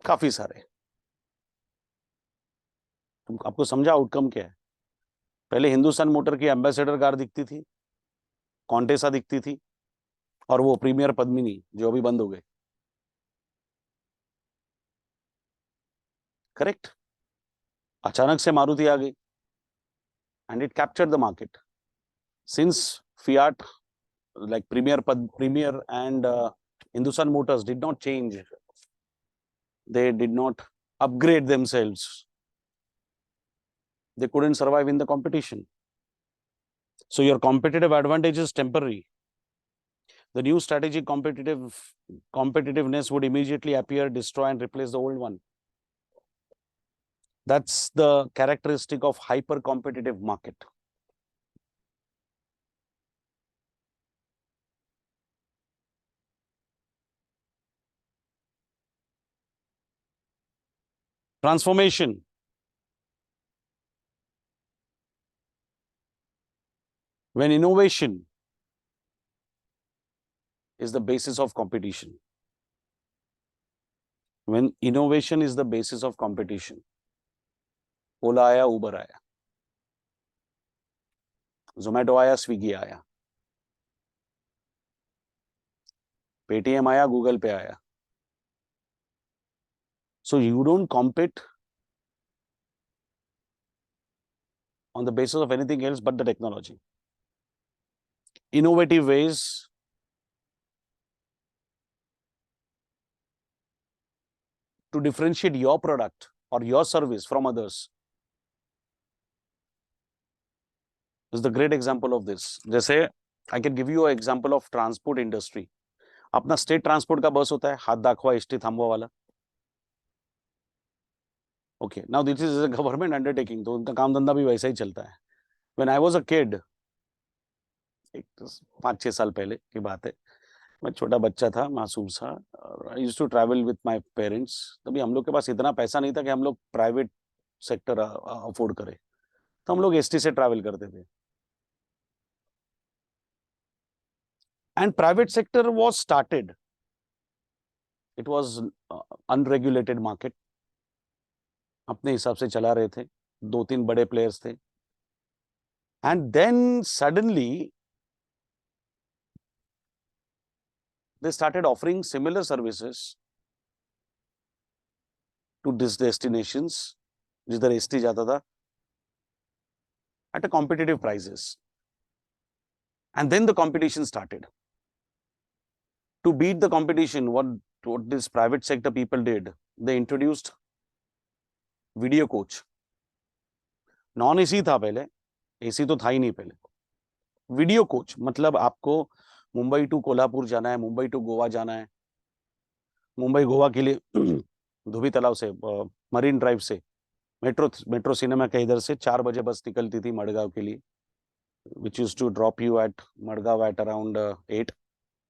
Speaker 1: काफी सारे. आपको समझा outcome क्या है? पहले Hindustan motor की ambassador car दिखती थी, कॉन्टेसा दिखती थी, और वो प्रीमियर पद्मिनी जो अभी बंद हो गए. करेक्ट. अचानक से मारुति आ गई and it captured the market. Since Fiat, like Premier and Hindustan Motors did not change, they did not upgrade themselves, they couldn't survive in the competition. So your competitive advantage is temporary. The new strategic competitiveness would immediately appear, destroy and replace the old one. That's the characteristic of hyper competitive market. Transformation. When innovation is the basis of competition. When innovation is the basis of competition. ओला आया, उबर आया, जोमेटो आया, Swiggy आया, Paytm आया, Google पे आया. So you don't compete on the basis of anything else but the technology. Innovative ways to differentiate your product or your service from others is the great example of this. जैसे I can give you an example of transport industry. अपना state transport का बस होता है, हाथ दाखवा ST थांबवा वाला. Okay, now this is a government undertaking, तो उनका काम धंधा भी वैसा ही चलता है. When I was a kid, एक 5-6 साल पहले की बात है। मैं छोटा बच्चा था, मासूम सा, और I used to travel with my parents. तभी हम लोग के पास इतना पैसा नहीं था कि हम लोग प्राइवेट सेक्टर अफोर्ड करें, तो हम लोग एसटी से ट्रैवल करते थे। And private sector was started, it was unregulated market, अपने हिसाब से चला रहे थे, 2-3 बड़े प्लेयर्स थे। And then suddenly they started offering similar services to these destinations जिधर एसटी जाता था at a competitive prices. And then the competition started. To beat the competition, what this private sector people did, they introduced video coach. Non AC था पहले, AC तो था ही नहीं पहले। Video coach मतलब आपको मुंबई टू कोल्हापुर जाना है, मुंबई टू गोवा जाना है, मुंबई गोवा के लिए धोबी तालाब से, मरीन ड्राइव से मेट्रो सिनेमा के इधर से 4 बजे बस निकलती थी मडगांव के लिए, which used to drop you at Madgaon at around 8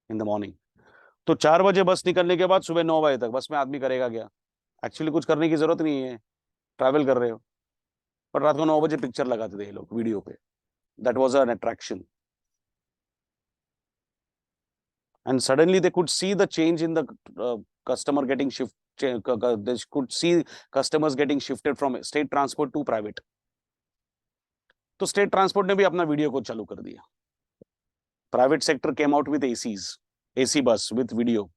Speaker 1: in the morning. तो 4 बजे बस निकलने के बाद सुबह 9 बजे तक बस में आदमी करेगा क्या? एक्चुअली कुछ करने की जरूरत नहीं है, ट्रैवल कर रहे हो, पर रात को 9 बजे पिक्चर लगाते थे ये लोग वीडियो पे। That was an attraction, and suddenly they could see the change in the customer getting they could see customers getting shifted from state transport to private. तो स्टेट ट्रांसपोर्ट ने भी अपना वीडियो को चालू कर दिया। Private sector came out with ACs, AC bus with video.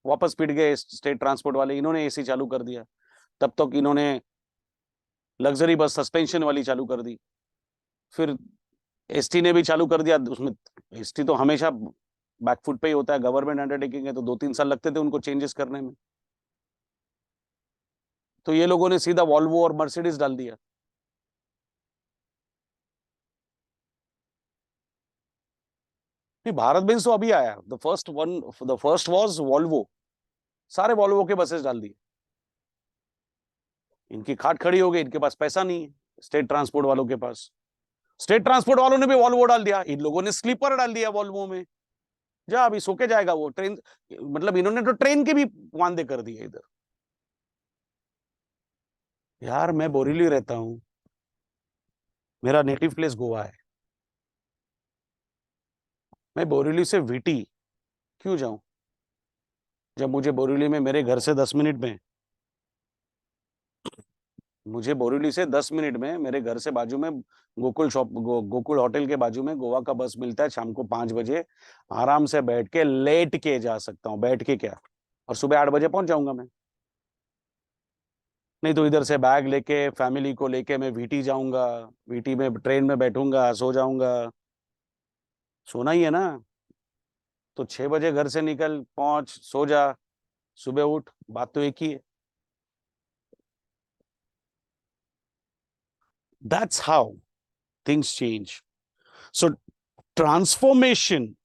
Speaker 1: वापस पिट गए स्टेट ट्रांसपोर्ट वाले, इन्होंने एसी चालू कर दिया। तब तक इन्होंने लग्जरी बस सस्पेंशन वाली चालू कर दी। फिर एसटी ने भी चालू कर दिया। उसमें एसटी तो हमेशा बैकफुट पे ही होता है, गवर्नमेंट अंडरटेकिंग है, तो 2-3 साल लगते थे उनको चेंजेस करने में। तो ये लोगों ने सीधा वॉल्वो और मर्सिडीज डाल दिया। भारत बेंज तो अभी आया, द फर्स्ट वाज वॉल्वो। सारे वॉल्वो के बसेस डाल दिए। इनकी खाट खड़ी हो गई, इनके पास पैसा नहीं है स्टेट ट्रांसपोर्ट वालों के पास। स्टेट ट्रांसपोर्ट वालों ने भी वॉल्वो डाल दिया, इन लोगों ने स्लीपर डाल दिया वॉल्वो में। जा अभी सो के जाएगा वो ट्रेन, मतलब इन्होंने तो ट्रेन के भी वांदे कर दिए इधर। यार मैं बोरीली रहता हूं, मेरा नेटिव प्लेस गोवा है, मैं बोरीली से वीटी क्यों जाऊं, जब मुझे बोरीली में मेरे घर से 10 मिनट में, मुझे बोरीवली से 10 मिनट में मेरे घर से बाजू में गोकुल होटल के बाजू में गोवा का बस मिलता है शाम को 5 बजे। आराम से बैठ के लेट के जा सकता हूँ, बैठ के क्या, और सुबह 8 बजे पहुंच जाऊंगा मैं। नहीं तो इधर से बैग लेके फैमिली को लेके मैं वीटी जाऊंगा, वीटी में ट्रेन में बैठूंगा, सो जाऊंगा। सोना ही है ना, तो 6 बजे घर से निकल, पहुंच, सो जा, सुबह उठ, बात तो एक ही है। That's how things change. So transformation,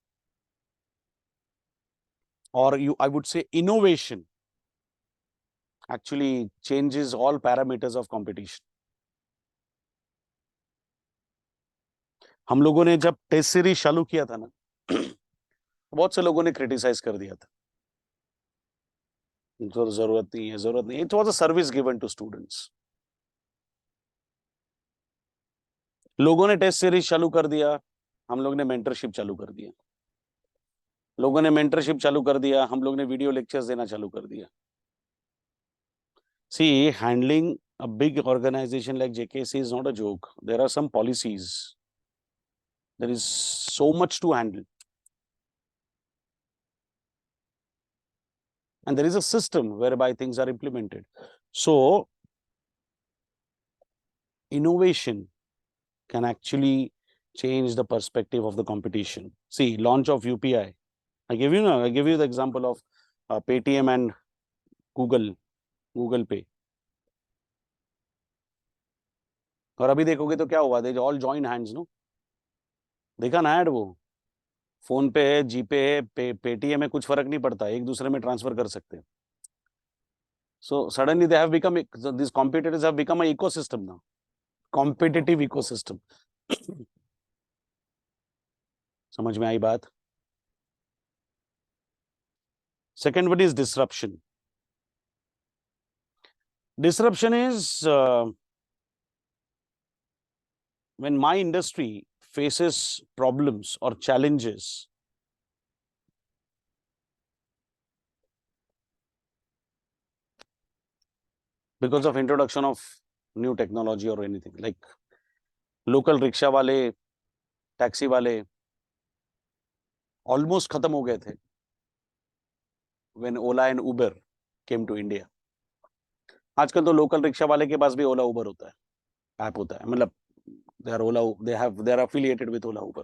Speaker 1: or I would say innovation, actually changes all parameters of competition. हम लोगों ने जब टेस्ट सीरीज चालू किया था ना, बहुत से लोगों ने क्रिटिसाइज कर दिया था, जरूरत नहीं है, जरूरत नहीं। It was a service given to students. लोगों ने टेस्ट सीरीज चालू कर दिया, हम लोग ने मेंटरशिप चालू कर दिया। लोगों ने मेंटरशिप चालू कर दिया, हम लोग ने वीडियो लेक्चर्स देना चालू कर दिया। See, handling a big organization like JKC is not a joke. There are some policies. There is so much to handle. And there is a system whereby things are implemented. So, innovation can actually change the perspective of the competition. See, launch of UPI. I give you the example of Paytm and Google Pay. और अभी देखोगे तो क्या हुआ, they all join hands, no? देखा ना add वो? Phone पे है, जीपे है, पेटीएम है, कुछ फर्क नहीं पड़ता, एक दूसरे में ट्रांसफर कर सकते हैं। So suddenly they have become, these competitors have become an ecosystem now, competitive ecosystem. समझ में आई बात? Second one is disruption. Disruption is when my industry faces problems or challenges because of introduction of new technology or anything. Like local rickshaw wale, taxi wale almost khatam ho gaye the when Ola and Uber came to India. आजकल तो local rickshaw वाले के पास भी ओला उबर होता है, app होता है, मतलब they are affiliated with Ola Uber.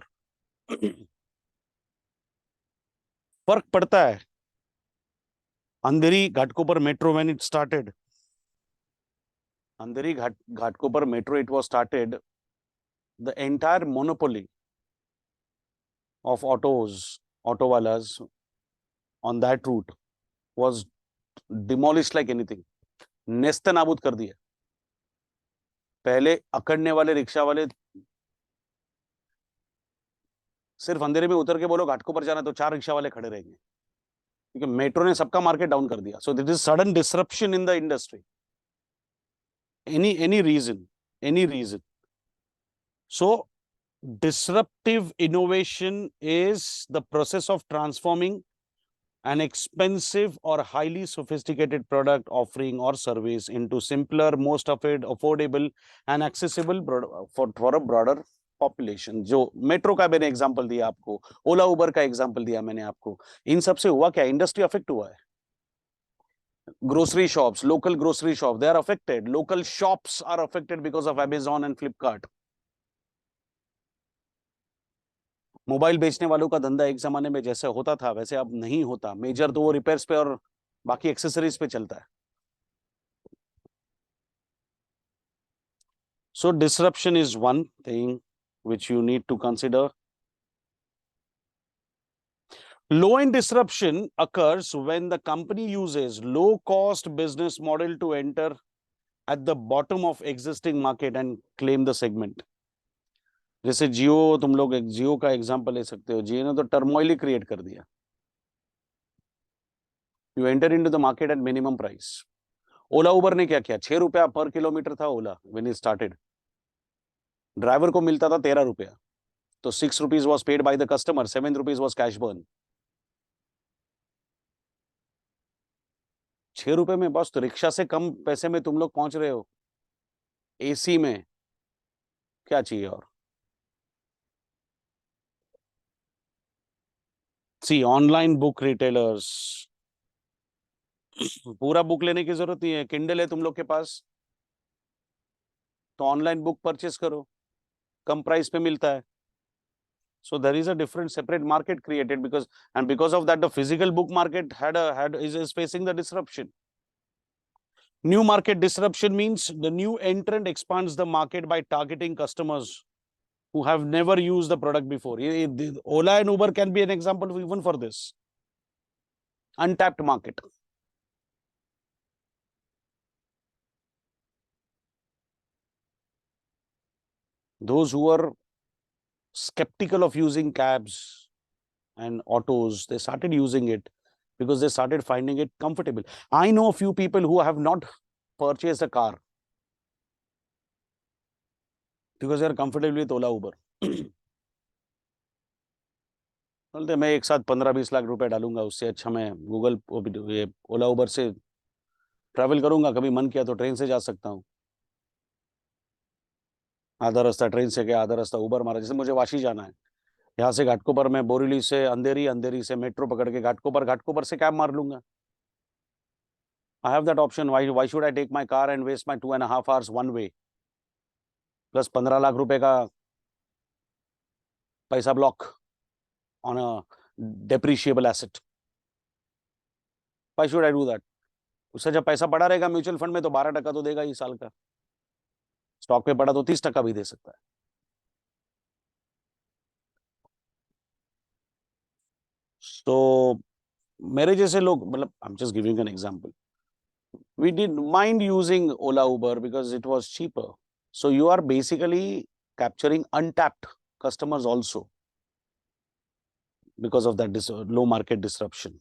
Speaker 1: फर्क पड़ता है. Andheri Ghatkopar metro when it started, Andheri Ghatkopar metro, it was started, the entire monopoly of auto walas on that route was demolished like anything. नेस्त नाबूद कर दिया. पहले अकड़ने वाले रिक्शा वाले सिर्फ अंधेरे में उतर के बोलो घाटकोपर जाना तो 4 रिक्शा वाले खड़े रहेंगे, क्योंकि मेट्रो ने सबका मार्केट डाउन कर दिया. So this is sudden disruption in the industry. any reason. So disruptive innovation is the process of transforming an expensive or highly sophisticated product, offering or service into simpler, most affordable and accessible for a broader population. जो metro का मैंने example दिया आपको, ओला उबर का example दिया मैंने आपको, इन सब से हुआ क्या? इंडस्ट्री अफेक्ट हुआ है. Grocery shops, local grocery shops, they are affected. Local shops are affected because of Amazon and Flipkart. Mobile बेचने वालों का धंधा एक जमाने में जैसे होता था वैसे अब नहीं होता. मेजर तो वो रिपेयर्स पे और बाकी एक्सेसरीज पे चलता है. So disruption is one thing which you need to consider. Low-end disruption occurs when the company uses low-cost business model to enter at the bottom of existing market and claim the segment. जैसे जियो, तुम लोग जियो का example ले सकते हो. जियो ने तो turmoil ही create कर दिया. You enter into the market at minimum price. Ola Uber ने क्या किया? 6 रुपया पर किलोमीटर था Ola when it started. Driver को मिलता था 13 रुपया. तो 6 rupees was paid by the customer, 7 rupees was cash burn. 6 रुपए में बस, तो रिक्शा से कम पैसे में तुम लोग पहुंच रहे हो. एसी में क्या चाहिए और? सी ऑनलाइन बुक रिटेलर्स, पूरा बुक लेने की जरूरत नहीं है. किंडल है तुम लोग के पास तो ऑनलाइन बुक परचेस करो, कम प्राइस पे मिलता है. So there is a different separate market created because of that the physical book market is facing the disruption. New market disruption means the new entrant expands the market by targeting customers who have never used the product before. Ola and Uber can be an example even for this. Untapped market. Those who are skeptical of using cabs and autos, they started using it because they started finding it comfortable. I know a few people who have not purchased a car because they are comfortable with Ola Uber. बोलते मैं एक साथ 15-20 लाख रुपए डालूंगा, उससे अच्छा मैं Google ये ओला उबर से ट्रैवल करूंगा. कभी मन किया तो ट्रेन से जा सकता हूँ. आधा रास्ता ट्रेन से गया, आधा रास्ता उबर मारा. जैसे मुझे वाशी जाना है, यहाँ से घाटकोपर, मैं बोरीवली से अंधेरी, अंधेरी से मेट्रो पकड़ के घाटकोपर, घाटकोपर से कैब मार लूंगा. I have that option. Why should I take my car and waste my 2.5 hours one way? Plus 15 lakh रुपए का पैसा block on a depreciable asset. Why should I do that? उससे जब पैसा पड़ा रहेगा म्यूचुअल फंड में तो 12% तो देगा ही साल का. स्टॉक पे पड़ा तो 30% भी दे सकता है. तो मेरे जैसे लोग, मतलब आई am just giving an example, we didn't mind using Ola Uber because it was cheaper. So you are basically capturing untapped customers also. because of that low market disruption.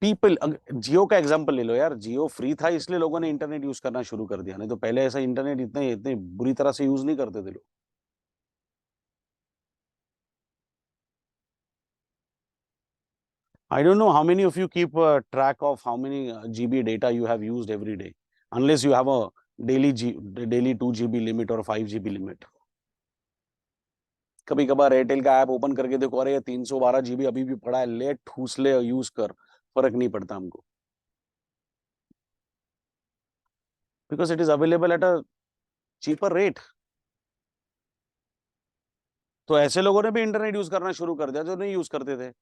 Speaker 1: People Jio का एग्जांपल ले लो यार, जियो free था इसलिए लोगों ने internet use करना शुरू कर दिया, नहीं तो पहले ऐसा इंटरनेट इतने इतने बुरी तरह से यूज नहीं करते थे लोग. I don't know how many of you keep track of how many GB data you have used every day, unless you have a daily 2 GB limit or 5 GB limit. कभी कभार एयरटेल का app open करके देखो, अरे 312 GB अभी भी पड़ा है, ले ठूस ले यूज कर, फर्क नहीं पड़ता हमको, because it is available at a cheaper rate. तो ऐसे लोगों ने भी इंटरनेट यूज करना शुरू कर दिया जो नहीं यूज करते थे.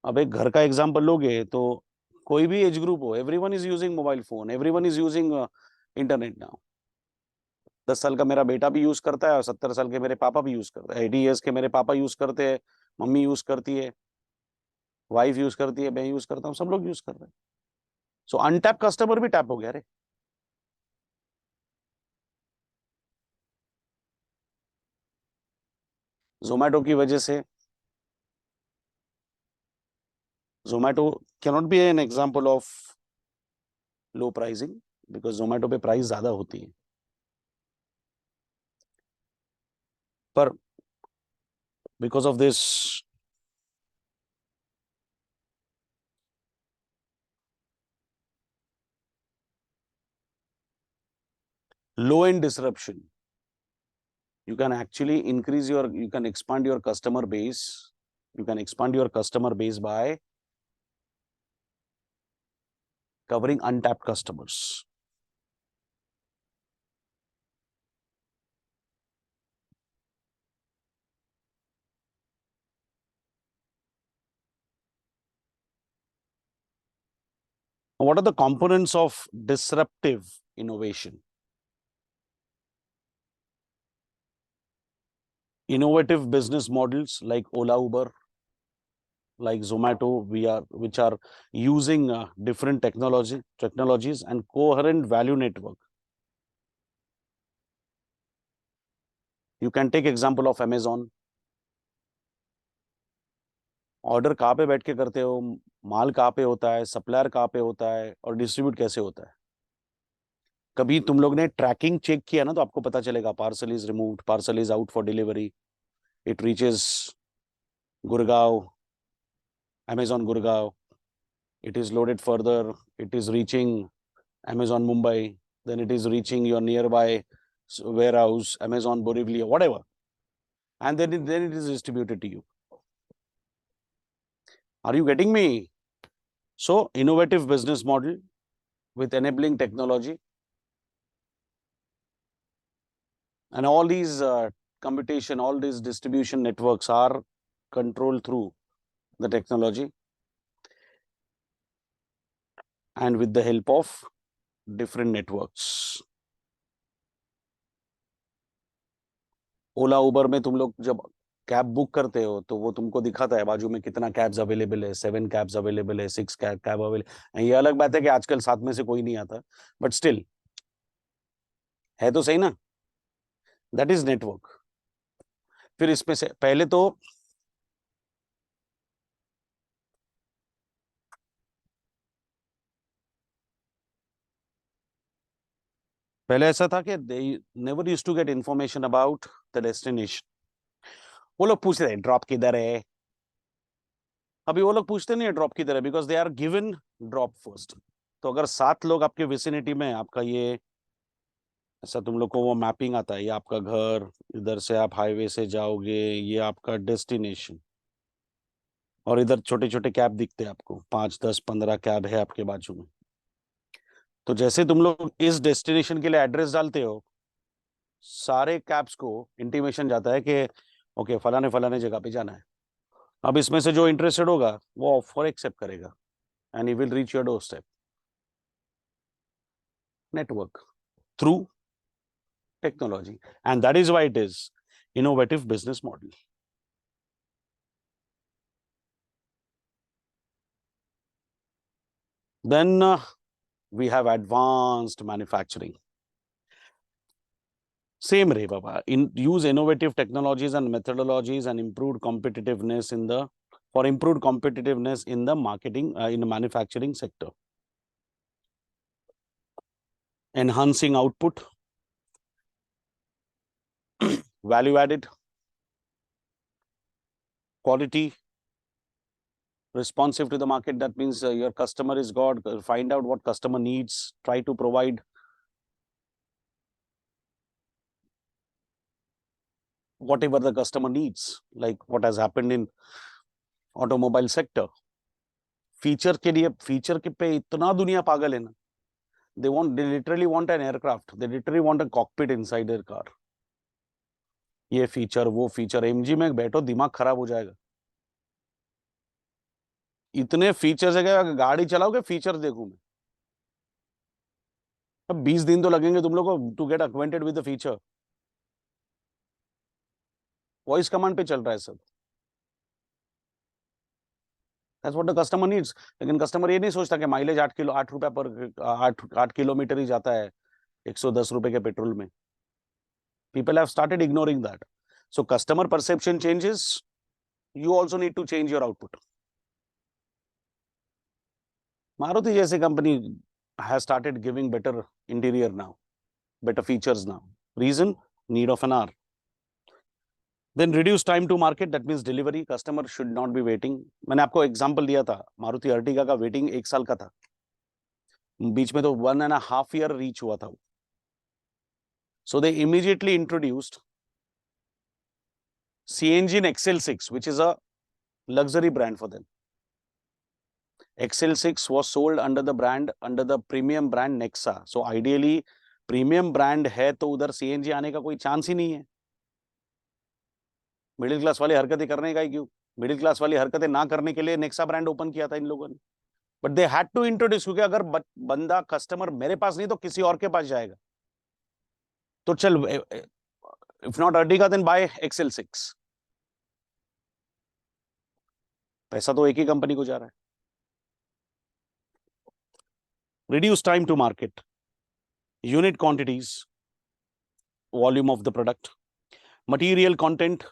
Speaker 1: अब एक घर का एग्जांपल लोगे तो कोई भी एज ग्रुप हो, everyone is using mobile phone, everyone is using internet now. 10 साल का मेरा बेटा भी यूज करता है और 70 साल के मेरे पापा भी यूज करते हैं, 80 years के मेरे पापा यूज करते हैं, मम्मी यूज करती है, वाइफ यूज करती है, मैं यूज करता हूँ, सब लोग यूज कर रहे हैं. सो अनटैप कस्टमर भी टैप हो गया रे. जोमेटो की वजह से, Zomato cannot be an example of low pricing, because Zomato पे प्राइस ज्यादा होती है. पर because of this low end disruption, you can actually you can expand your customer base, you can expand your customer base by covering untapped customers. What are the components of disruptive innovation? Innovative business models like Ola, Uber, like Zomato, which are using different technologies and coherent value network. You can take example of Amazon. Order कहाँ पे बैठ के करते हो, माल कहाँ पे होता है, सप्लायर कहाँ पे होता है, और डिस्ट्रीब्यूट कैसे होता है. कभी तुम लोग ने ट्रैकिंग चेक किया ना, तो आपको पता चलेगा parcel is removed, parcel is out for delivery, it reaches Gurgaon, Amazon Gurgaon, it is loaded further, it is reaching Amazon Mumbai, then it is reaching your nearby warehouse, Amazon Borivali, whatever, and then it is distributed to you. Are you getting me? So innovative business model with enabling technology, and all these computation, all these distribution networks are controlled through the technology and with the help of different networks. ओला उबर में तुम लोग जब cab book करते हो तो वो तुमको दिखाता है बाजू में कितना कैब्स अवेलेबल है, 7 कैब्स अवेलेबल है, 6 कैब अवेलेबल. ये अलग बात है कि आजकल साथ में से कोई नहीं आता, बट स्टिल है तो सही ना. That is network. फिर इसमें से पहले ऐसा था कि they never used to get information about the destination. वो लोग पूछ रहे हैं ड्रॉप किधर है, अभी वो लोग पूछते नहीं है ड्रॉप किधर है, because they are given drop first. तो अगर 7 लोग आपके विसिनिटी में, आपका ये ऐसा तुम लोग को वो मैपिंग आता है, ये आपका घर, इधर से आप हाईवे से जाओगे, ये आपका डेस्टिनेशन, और इधर छोटे छोटे कैब दिखते हैं आपको, 5 10 15 कैब है आपके बाजू में. तो जैसे तुम लोग इस डेस्टिनेशन के लिए एड्रेस डालते हो, सारे कैब्स को इंटीमेशन जाता है कि ओके फलाने फलाने जगह पे जाना है. अब इसमें से जो इंटरेस्टेड होगा वो ऑफर एक्सेप्ट करेगा and he will reach your door step. Network through technology, and that is why it is innovative business model. Then we have advanced manufacturing. Same Ray Baba. Use innovative technologies and methodologies and improved competitiveness in the improved competitiveness in the marketing in the manufacturing sector. Enhancing output, value added, quality, responsive to the market. That means your customer is God. Find out what customer needs. Try to provide whatever the customer needs, like what has happened in automobile sector. Feature के लिए feature के पे इतना दुनिया पागल है ना, they literally want an aircraft, they literally want a cockpit inside their car. ये फीचर वो फीचर, एमजी में बैठो दिमाग खराब हो जाएगा, इतने फीचर्स है कि गाड़ी चलाओगे फीचर देखूं मैं, अब 20 दिन तो लगेंगे तुम लोग को to get acquainted with the feature. Voice command पे चल रहा है सब. That's what the customer needs. लेकिन कस्टमर ये नहीं सोचता कि माइलेज 8 रुपया पर 8 किलोमीटर ही जाता है 110 रुपए के पेट्रोल में. People have started ignoring that. So customer perception changes. You also need to change your output. Maruti jaise company has started giving better interior now, better features now. Reason? Need of an hour. Then reduce time to market. That means delivery. Customer should not be waiting. मैंने आपको example दिया था. Maruti Ertiga का waiting 1 साल का था. बीच में तो 1.5 year reach हुआ था. So they immediately introduced CNG in XL6, which is a luxury brand for them. XL6 was sold under the premium brand Nexa. So ideally premium brand है तो उधर CNG आने का कोई चांस ही नहीं है. मिडिल क्लास वाली हरकतें करने का ही क्यों? मिडिल क्लास वाली हरकतें ना करने के लिए नेक्सा ब्रांड ओपन किया था इन लोगों ने. But they had to introduce, क्योंकि अगर बंदा कस्टमर मेरे पास नहीं तो किसी और के पास जाएगा. तो चल, if not Ertiga then buy XL6. पैसा तो एक ही कंपनी को जा रहा है. Reduce time to market, unit quantities, volume of the product, material content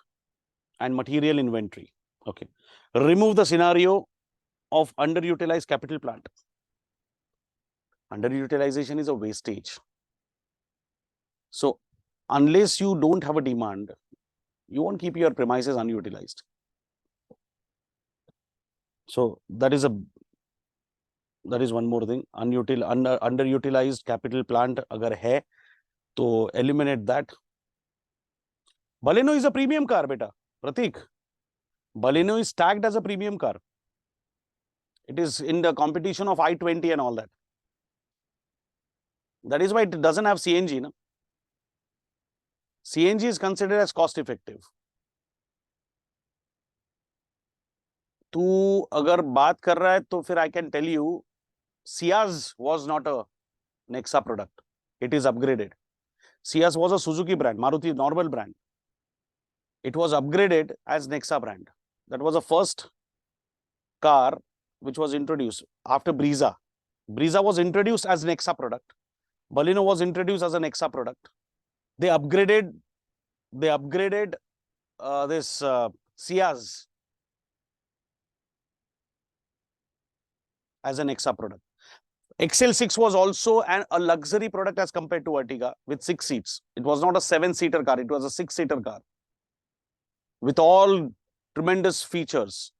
Speaker 1: and material inventory. Okay. Remove the scenario of underutilized capital plant. Underutilization is a wastage. So unless you don't have a demand, you won't keep your premises unutilized. So that is one more thing. Underutilized capital plant agar hai, to eliminate that. Baleno is a premium car, beta. Pratik. Baleno is tagged as a premium car. It is in the competition of i20 and all that. That is why it doesn't have CNG. No? CNG is considered as cost effective. तू अगर बात कर रहा है तो फिर I can tell you, Ciaz was not a Nexa product. It is upgraded. Ciaz was a Suzuki brand, Maruti normal brand. It was upgraded as Nexa brand. That was the first car which was introduced after Brezza. Brezza was introduced as Nexa product. Baleno was introduced as a Nexa product. They upgraded this Ciaz as an Nexa product. XL6 was also a luxury product as compared to Ertiga with 6 seats. It was not a 7-seater car. It was a 6-seater car with all tremendous features.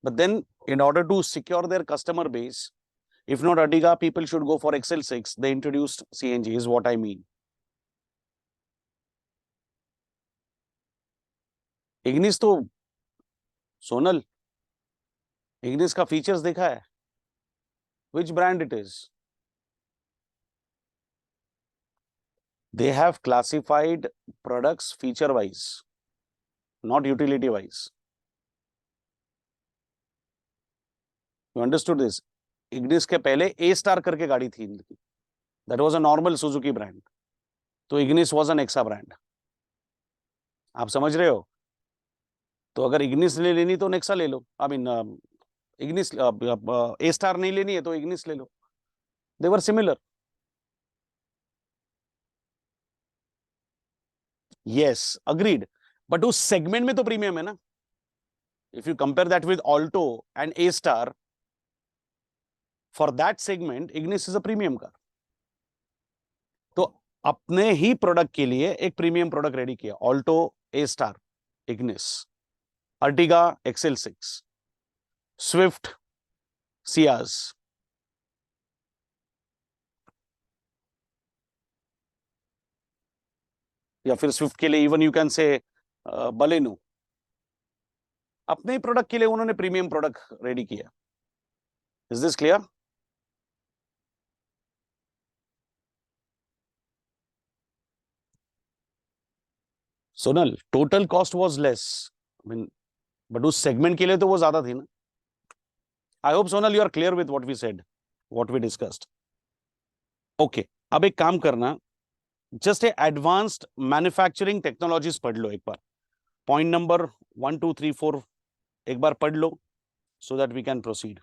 Speaker 1: But then in order to secure their customer base, if not Ertiga, people should go for XL6. They introduced CNG is what I mean. Ignis तो Sonal, Ignis का features देखा है? Which brand it is? They have classified products feature wise, not utility wise. You understood this? Ignis के पहले A-Star करके गाड़ी थी इनकी. That was a normal Suzuki brand. तो Ignis was an Nexa brand. आप समझ रहे हो? तो अगर Ignis ले लेनी तो Nexa ले लो. I mean Ignis A-Star नहीं लेनी है तो Ignis ले लो. They were similar. Yes agreed, but उस सेगमेंट में तो प्रीमियम है ना. If you compare that with Alto and A star, for that segment Ignis is a premium car. तो अपने ही प्रोडक्ट के लिए एक प्रीमियम प्रोडक्ट रेडी किया, Alto, A star, Ignis, Ertiga, XL6, Swift, Ciaz, या फिर स्विफ्ट के लिए even you can say Baleno. अपने ही प्रोडक्ट के लिए उन्होंने प्रीमियम प्रोडक्ट रेडी किया. Is this clear? Sonal, total cost was less, I mean, but उस सेगमेंट के लिए तो वो ज्यादा थी ना. I hope Sonal you are clear with what we said, what we discussed. Okay, अब एक काम करना, just a advanced manufacturing technologies पढ़ लो एक बार. पॉइंट नंबर 1 2 3 4 एक बार पढ़ लो, so that we can proceed.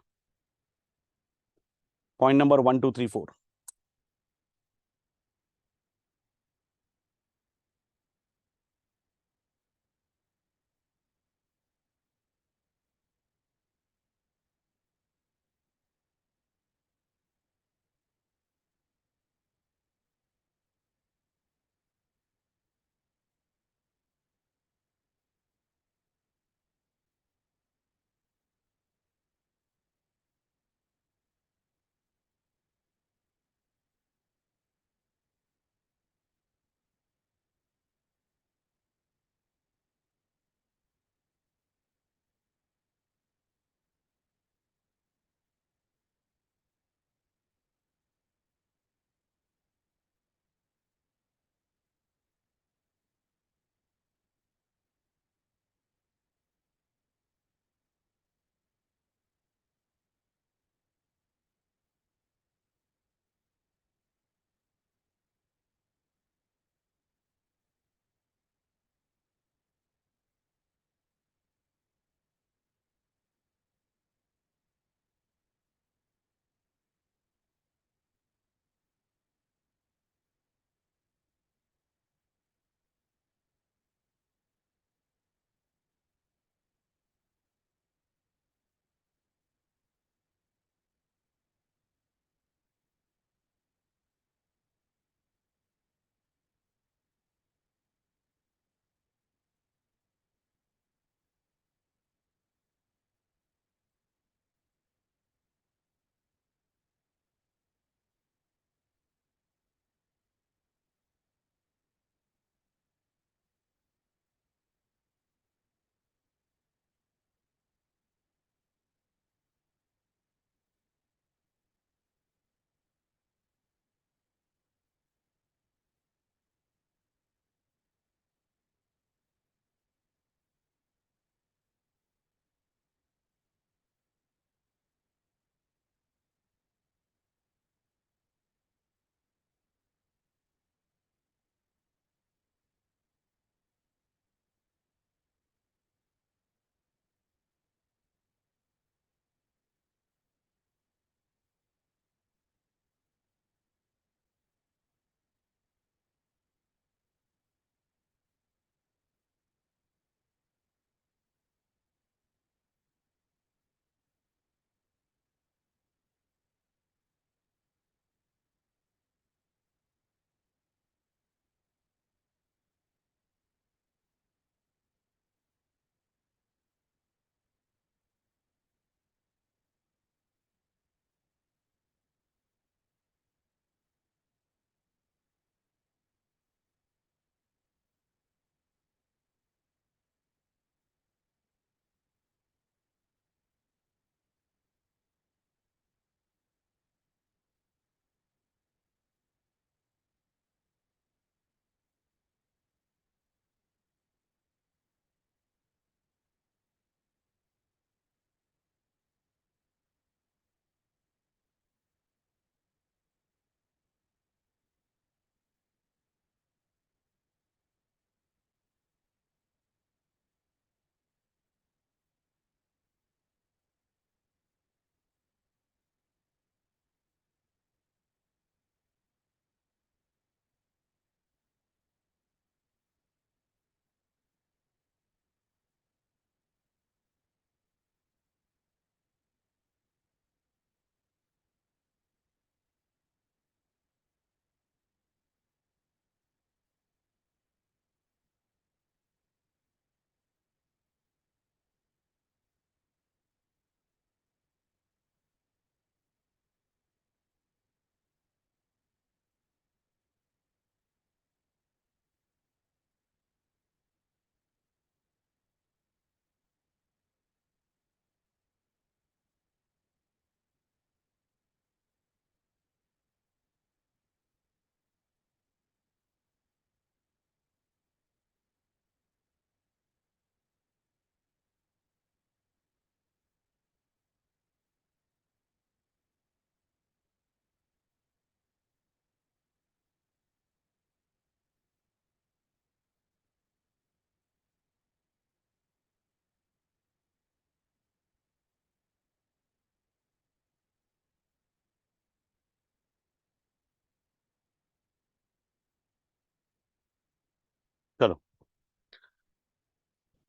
Speaker 1: Point number 1 2 3 4.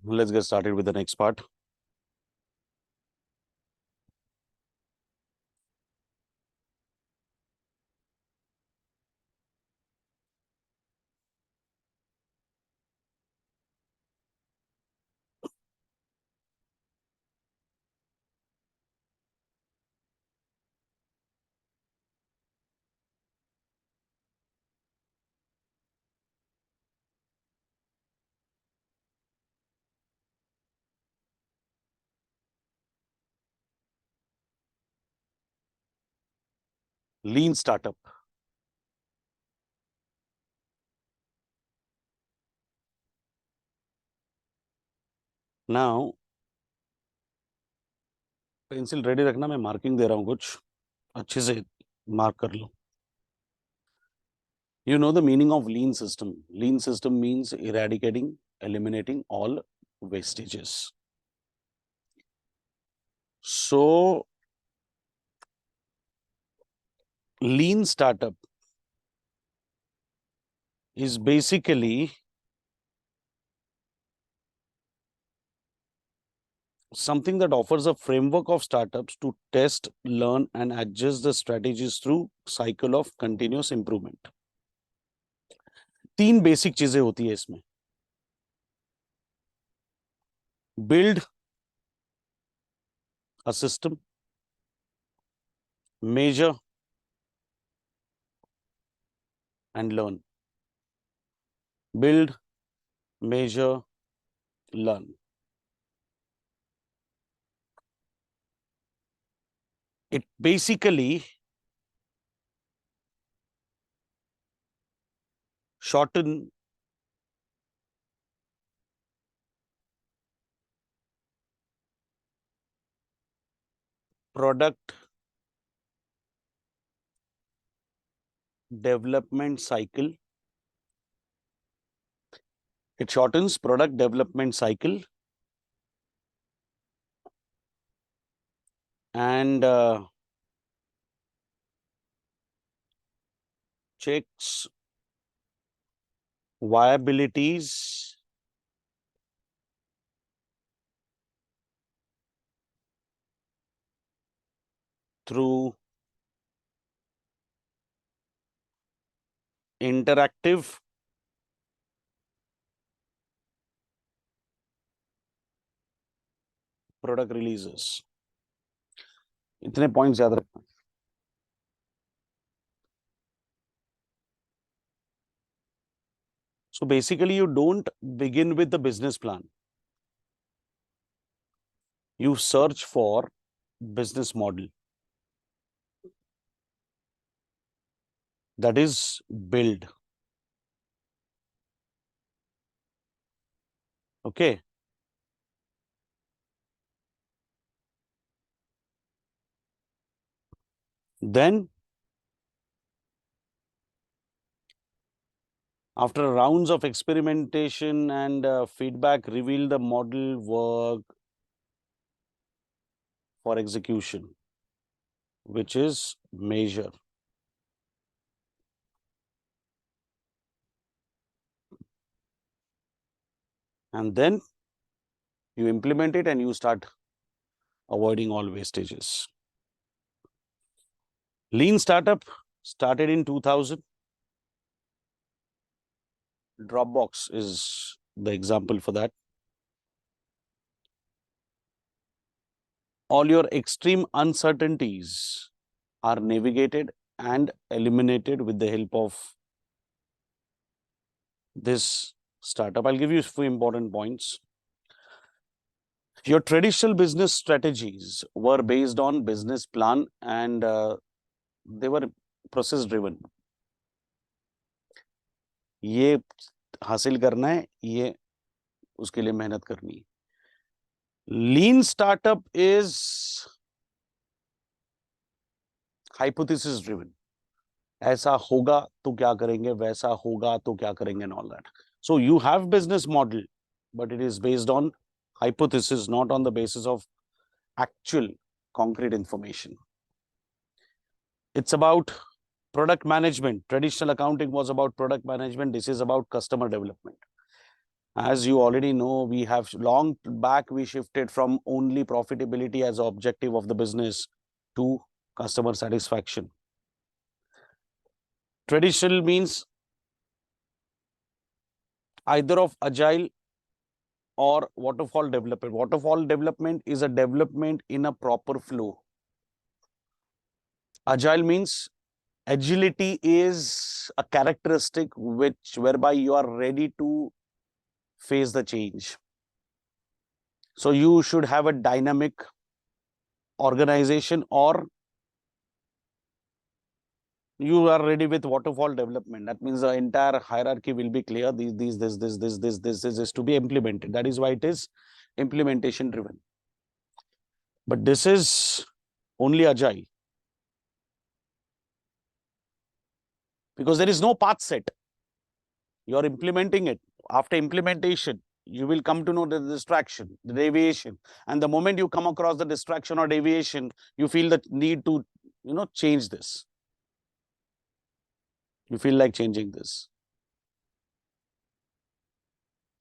Speaker 1: Let's get started with the next part. Lean startup. Now, pencil ready रखना, मैं मार्किंग दे रहा हूँ, कुछ अच्छे से मार्क कर लो. You know the meaning of lean system. Lean system means eradicating, eliminating all wastages. So, lean startup is basically something that offers a framework of startups to test, learn, and adjust the strategies through cycle of continuous improvement. 3 basic चीजें होती है इसमें. Build a system, measure and learn. Build, measure, learn. It basically shorten product development cycle. It shortens product development cycle and checks viabilities through interactive product releases. इतने points याद रखना. So basically, you don't begin with the business plan. You search for business model that is build. Okay. Then, after rounds of experimentation and feedback, reveal the model work for execution, which is measure. And then you implement it and you start avoiding all wastages. Lean startup started in 2000. Dropbox is the example for that. All your extreme uncertainties are navigated and eliminated with the help of this startup. I'll give you a few important points. Your traditional business strategies were based on business plan and they were process driven. ये हासिल करना है, ये उसके लिए मेहनत करनी है. Lean startup is hypothesis driven. ऐसा होगा तो क्या करेंगे, वैसा होगा तो क्या करेंगे, and all that. So you have business model, but it is based on hypothesis, not on the basis of actual concrete information. It's about product management. Traditional accounting was about product management. This is about customer development. As you already know, we have long back, we shifted from only profitability as objective of the business to customer satisfaction. Traditional means either of agile or waterfall development. Waterfall development is a development in a proper flow. Agile means agility is a characteristic whereby you are ready to face the change. So you should have a dynamic organization, or you are ready with waterfall development. That means the entire hierarchy will be clear. This is to be implemented. That is why it is implementation driven. But this is only agile, because there is no path set. You are implementing it. After implementation, you will come to know the distraction, the deviation. And the moment you come across the distraction or deviation, you feel the need to, change this. You feel like changing this.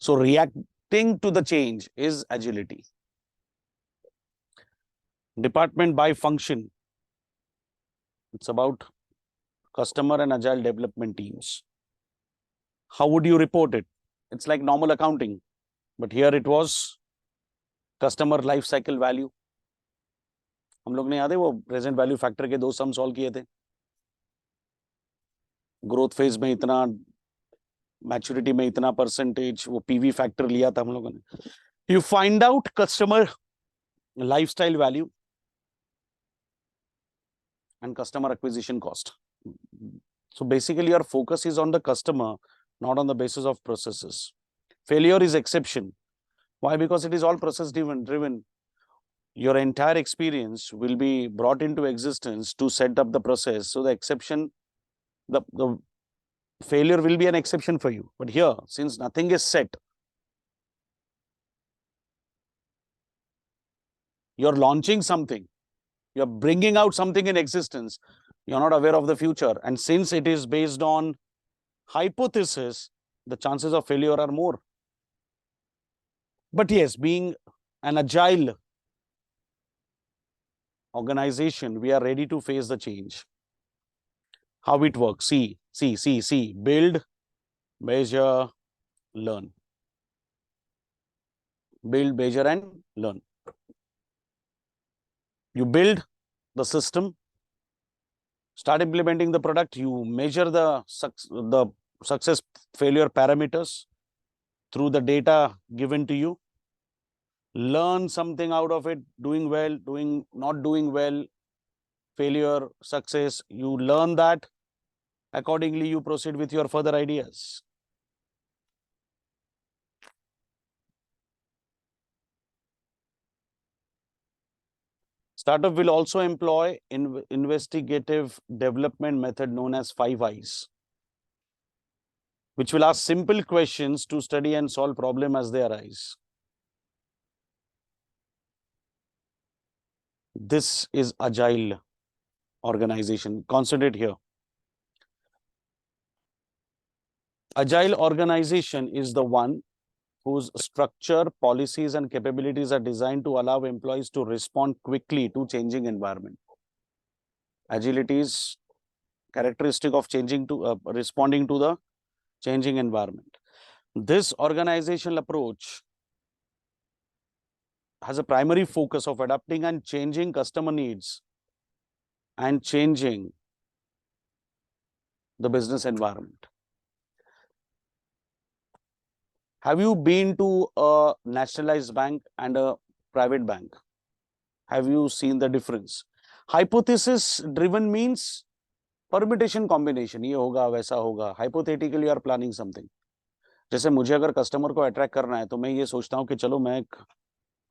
Speaker 1: So reacting to the change is agility. Department by function. It's about customer and agile development teams. How would you report it? It's like normal accounting, but here it was customer life cycle value. हम लोग ने याद है वो present value factor के 2 sum solve किए थे. Growth phase में इतना, मैच्योरिटी में इतना परसेंटेज, वो पीवी फैक्टर लिया था हम लोगों ने. You find out customer lifestyle value and customer acquisition cost. So basically your focus is on the customer, not on the basis of processes. Failure is exception. Why? Because it is all process driven. Your entire experience will be brought into existence to set up the process. So the exception, the failure will be an exception for you. But here, since nothing is set, you're launching something, you're bringing out something in existence, you're not aware of the future. And since it is based on hypothesis, the chances of failure are more. But yes, being an agile organization, we are ready to face the change. How it works? See. Build, measure, learn. Build, measure, and learn. You build the system, start implementing the product, you measure the success failure parameters through the data given to you, learn something out of it, doing well, not doing well, failure, success, you learn that. Accordingly, you proceed with your further ideas. Startup will also employ investigative development method known as 5 Eyes, which will ask simple questions to study and solve problem as they arise. This is agile organization. Concentrate here. Agile organization is the one whose structure, policies, and capabilities are designed to allow employees to respond quickly to changing environment. Agility is characteristic of responding to the changing environment. This organizational approach has a primary focus of adapting and changing customer needs and changing the business environment. Have you been to a nationalized bank and a private bank? Have you seen the difference? Hypothesis driven means permutation combination. ये होगा, वैसा होगा. Hypothetically you are planning something. जैसे मुझे अगर customer को attract करना है तो मैं ये सोचता हूँ कि चलो मैं एक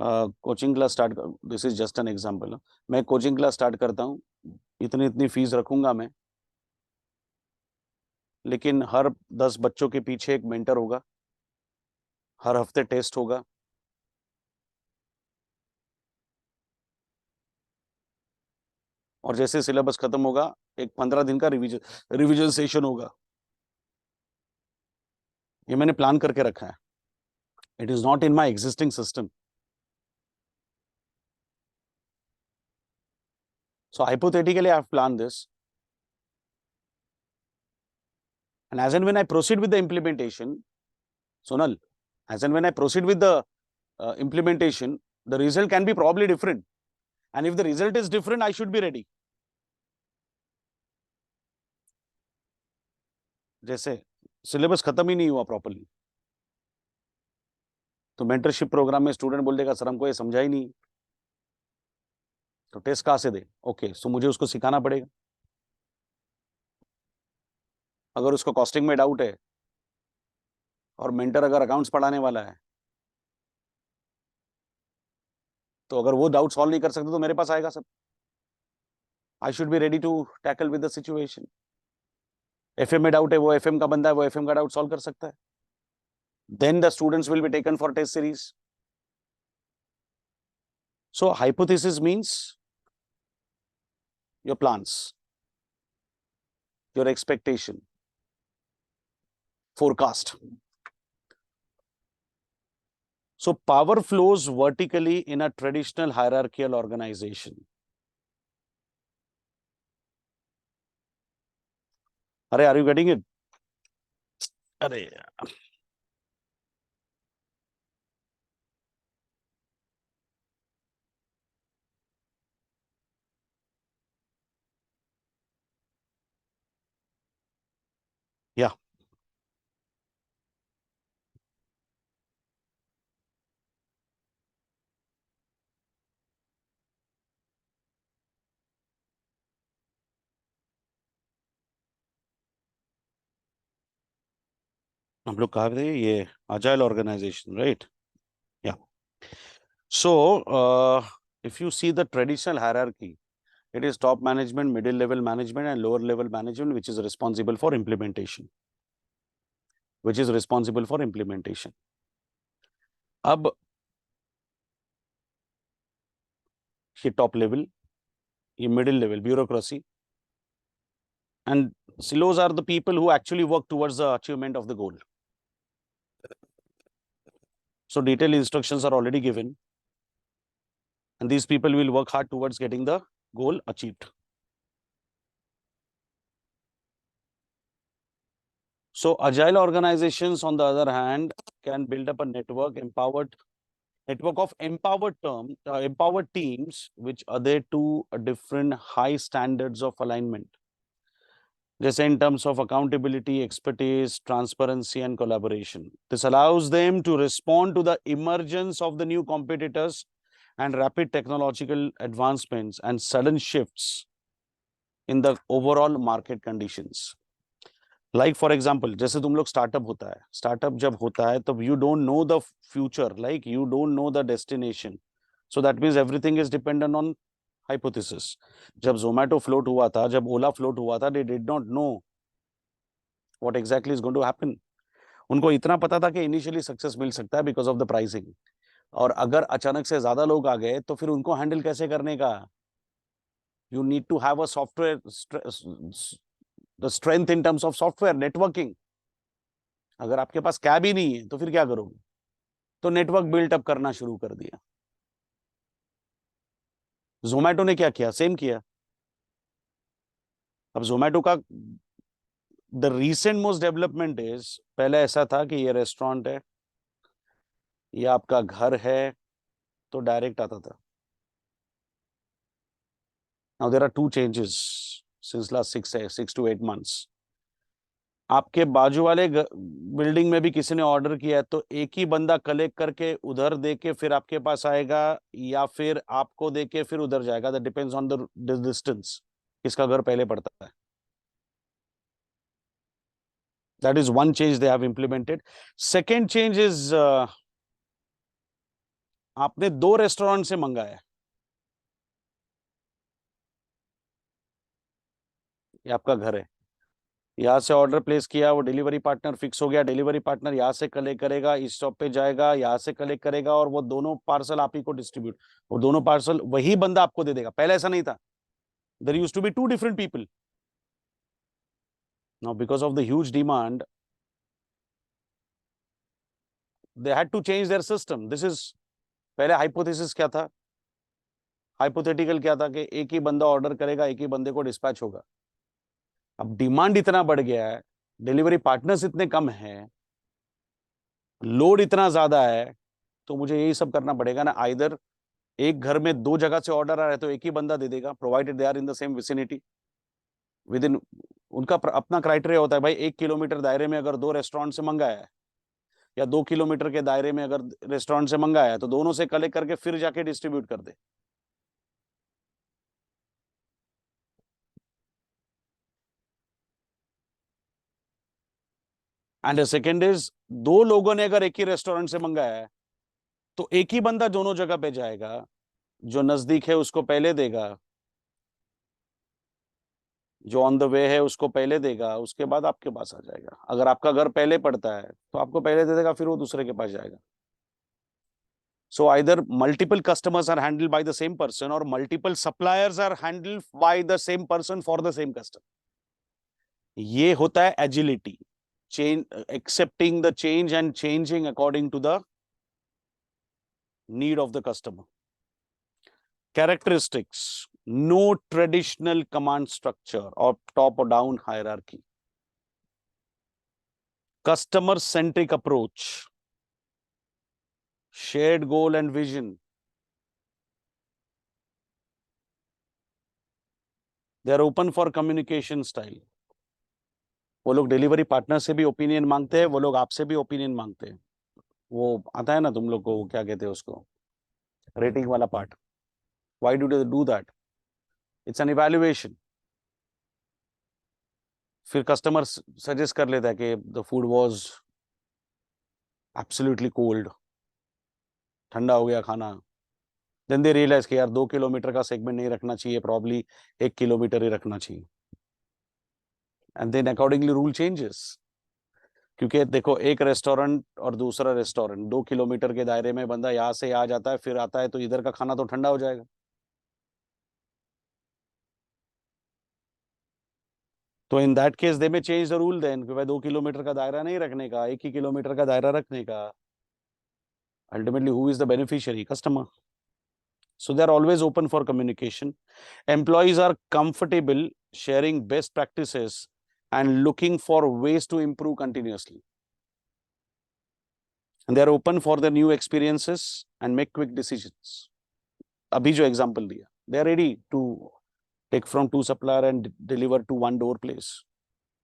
Speaker 1: coaching class start, this is just an example, मैं कोचिंग क्लास स्टार्ट करता हूँ, इतनी फीस रखूंगा मैं, लेकिन हर 10 बच्चों के पीछे एक मेंटर होगा, हर हफ्ते टेस्ट होगा, और जैसे सिलेबस खत्म होगा एक 15 दिन का रिवीजन सेशन होगा. ये मैंने प्लान करके रखा है. It is not in my existing system. So hypothetically, I have planned this. And as and when I proceed with the implementation, Sonal, as and when I proceed with the implementation, the result can be probably different. And if the result is different, I should be ready. जैसे syllabus खत्म ही नहीं हुआ properly, तो mentorship programme में student बोल देगा sir हमको ये समझा ही नहीं, तो टेस्ट कहाँ से दे? ओके, सो मुझे उसको सिखाना पड़ेगा. अगर उसको कॉस्टिंग में डाउट है और मेंटर अगर अकाउंट्स पढ़ाने वाला है, तो अगर वो डाउट सॉल्व नहीं कर सकते तो मेरे पास आएगा. सब I should be ready to tackle with the situation. FM में डाउट है, वो एफएम का बंदा है, वो एफएम का डाउट सॉल्व कर सकता है. Then the students will be taken for test series. So hypothesis means your plans, your expectation, forecast. So power flows vertically in a traditional hierarchical organization. Are you getting it? Yeah. हम लोग कहा थे ये agile organization, right? Yeah. So if you see the traditional hierarchy, it is top management, middle level management, and lower level management, which is responsible for implementation. अब ये top level, ये middle level, bureaucracy, and silos are the people who actually work towards the achievement of the goal. So detailed instructions are already given, and these people will work hard towards getting the goal achieved. So agile organizations, on the other hand, can build up a network of empowered teams which adhere to a different high standards of alignment. Just in terms of accountability, expertise, transparency, and collaboration. This allows them to respond to the emergence of the new competitors and rapid technological advancements and sudden shifts in the overall market conditions. Like for example, जैसे तुम लोग startup होता है, startup जब होता है तब you don't know the future, like you don't know the destination. So that means everything is dependent on hypothesis. जब Zomato float हुआ था, जब Ola float हुआ था, they did not know what exactly is going to happen. उनको इतना पता था कि इनिशियली सक्सेस मिल सकता है बिकॉज ऑफ द प्राइसिंग, और अगर अचानक से ज्यादा लोग आ गए तो फिर उनको हैंडल कैसे करने का? You need to have a software, the strength in terms of software networking. अगर आपके पास कैब ही नहीं है तो फिर क्या करोगे? तो नेटवर्क बिल्ट अप करना शुरू कर दिया. जोमैटो ने क्या किया? सेम किया. अब जोमैटो का the recent most development is, पहले ऐसा था कि ये रेस्टोरेंट है, ये आपका घर है, तो डायरेक्ट आता था. Now there are two changes since last 6 to 8 months. आपके बाजू वाले बिल्डिंग में भी किसी ने ऑर्डर किया है तो एक ही बंदा कलेक्ट करके उधर दे के फिर आपके पास आएगा, या फिर आपको दे के फिर उधर जाएगा. That depends on the distance, किसका घर पहले पड़ता है. That is one change they have implemented. Second change is आपने 2 रेस्टोरेंट से मंगाया, ये आपका घर है, यहाँ से ऑर्डर प्लेस किया, वो डिलीवरी पार्टनर फिक्स हो गया, डिलीवरी पार्टनर यहाँ से कलेक्ट करेगा, इस शॉप पे जाएगा, यहाँ से कलेक्ट करेगा, और वो दोनों पार्सल आप ही को डिस्ट्रीब्यूट, और दोनों पार्सल वही बंदा आपको दे देगा. पहले ऐसा नहीं था. There used to be 2 different people. Now because of the huge demand, they had to change their system. This is, पहले हाइपोथेसिस क्या था, हाइपोथेटिकल क्या था कि एक ही बंदा ऑर्डर करेगा, एक ही बंदे को डिस्पैच होगा. अब डिमांड इतना बढ़ गया है, डिलीवरी पार्टनर्स इतने कम हैं, लोड इतना ज्यादा है, तो मुझे यही सब करना पड़ेगा ना. आइदर एक घर में दो जगह से ऑर्डर आ रहा है तो एक ही बंदा दे देगा, provided they are in the same vicinity within. उनका अपना क्राइटेरिया होता है भाई, 1 किलोमीटर दायरे में अगर दो रेस्टोरेंट से मंगाया है, या 2 किलोमीटर के दायरे में अगर रेस्टोरेंट से मंगाया है, तो दोनों से कलेक्ट करके फिर जाके डिस्ट्रीब्यूट कर दे. एंड सेकेंड इज, दो लोगों ने अगर एक ही रेस्टोरेंट से मंगाया है, तो एक ही बंदा दोनों जगह पे जाएगा, जो नजदीक है उसको पहले देगा, जो ऑन द वे है उसको पहले देगा, उसके बाद आपके पास आ जाएगा. अगर आपका घर पहले पड़ता है तो आपको पहले दे देगा, फिर वो दूसरे के पास जाएगा. So either multiple customers are handled by the same person, or multiple suppliers are handled by the same person for the same customer. ये होता है agility, change, accepting the change and changing according to the need of the customer. Characteristics: no traditional command structure or top or down hierarchy. Customer centric approach, shared goal and vision. They are open for communication style. वो लोग delivery partner से भी opinion मांगते हैं, वो लोग आपसे भी ओपिनियन मांगते हैं. वो आता है ना तुम लोग को, क्या कहते हैं उसको, रेटिंग वाला part. Why do they do that? It's an evaluation. फिर कस्टमर सजेस्ट कर लेता है कि the food was absolutely cold, ठंडा हो गया खाना. देन दे रियलाइज कि यार 2 किलोमीटर का सेगमेंट नहीं रखना चाहिए, प्रॉब्ली 1 किलोमीटर ही रखना चाहिए. And then accordingly rule changes. क्योंकि देखो, एक रेस्टोरेंट और दूसरा रेस्टोरेंट 2 किलोमीटर के दायरे में, बंदा यहाँ से आ जाता है फिर आता है, तो इधर का खाना तो ठंडा हो जाएगा. तो इन दैट केस दे में चेंज द रूल देन, कि भाई 2 किलोमीटर का दायरा नहीं रखने का, 1 ही किलोमीटर का दायरा रखने का. Ultimately who is the beneficiary? Customer. So they are always open for communication. Employees are comfortable sharing best practices and looking for ways to improve continuously. And they are open for the new experiences and make quick decisions. अभी जो example दिया, they are ready to take from two supplier and deliver to one door place,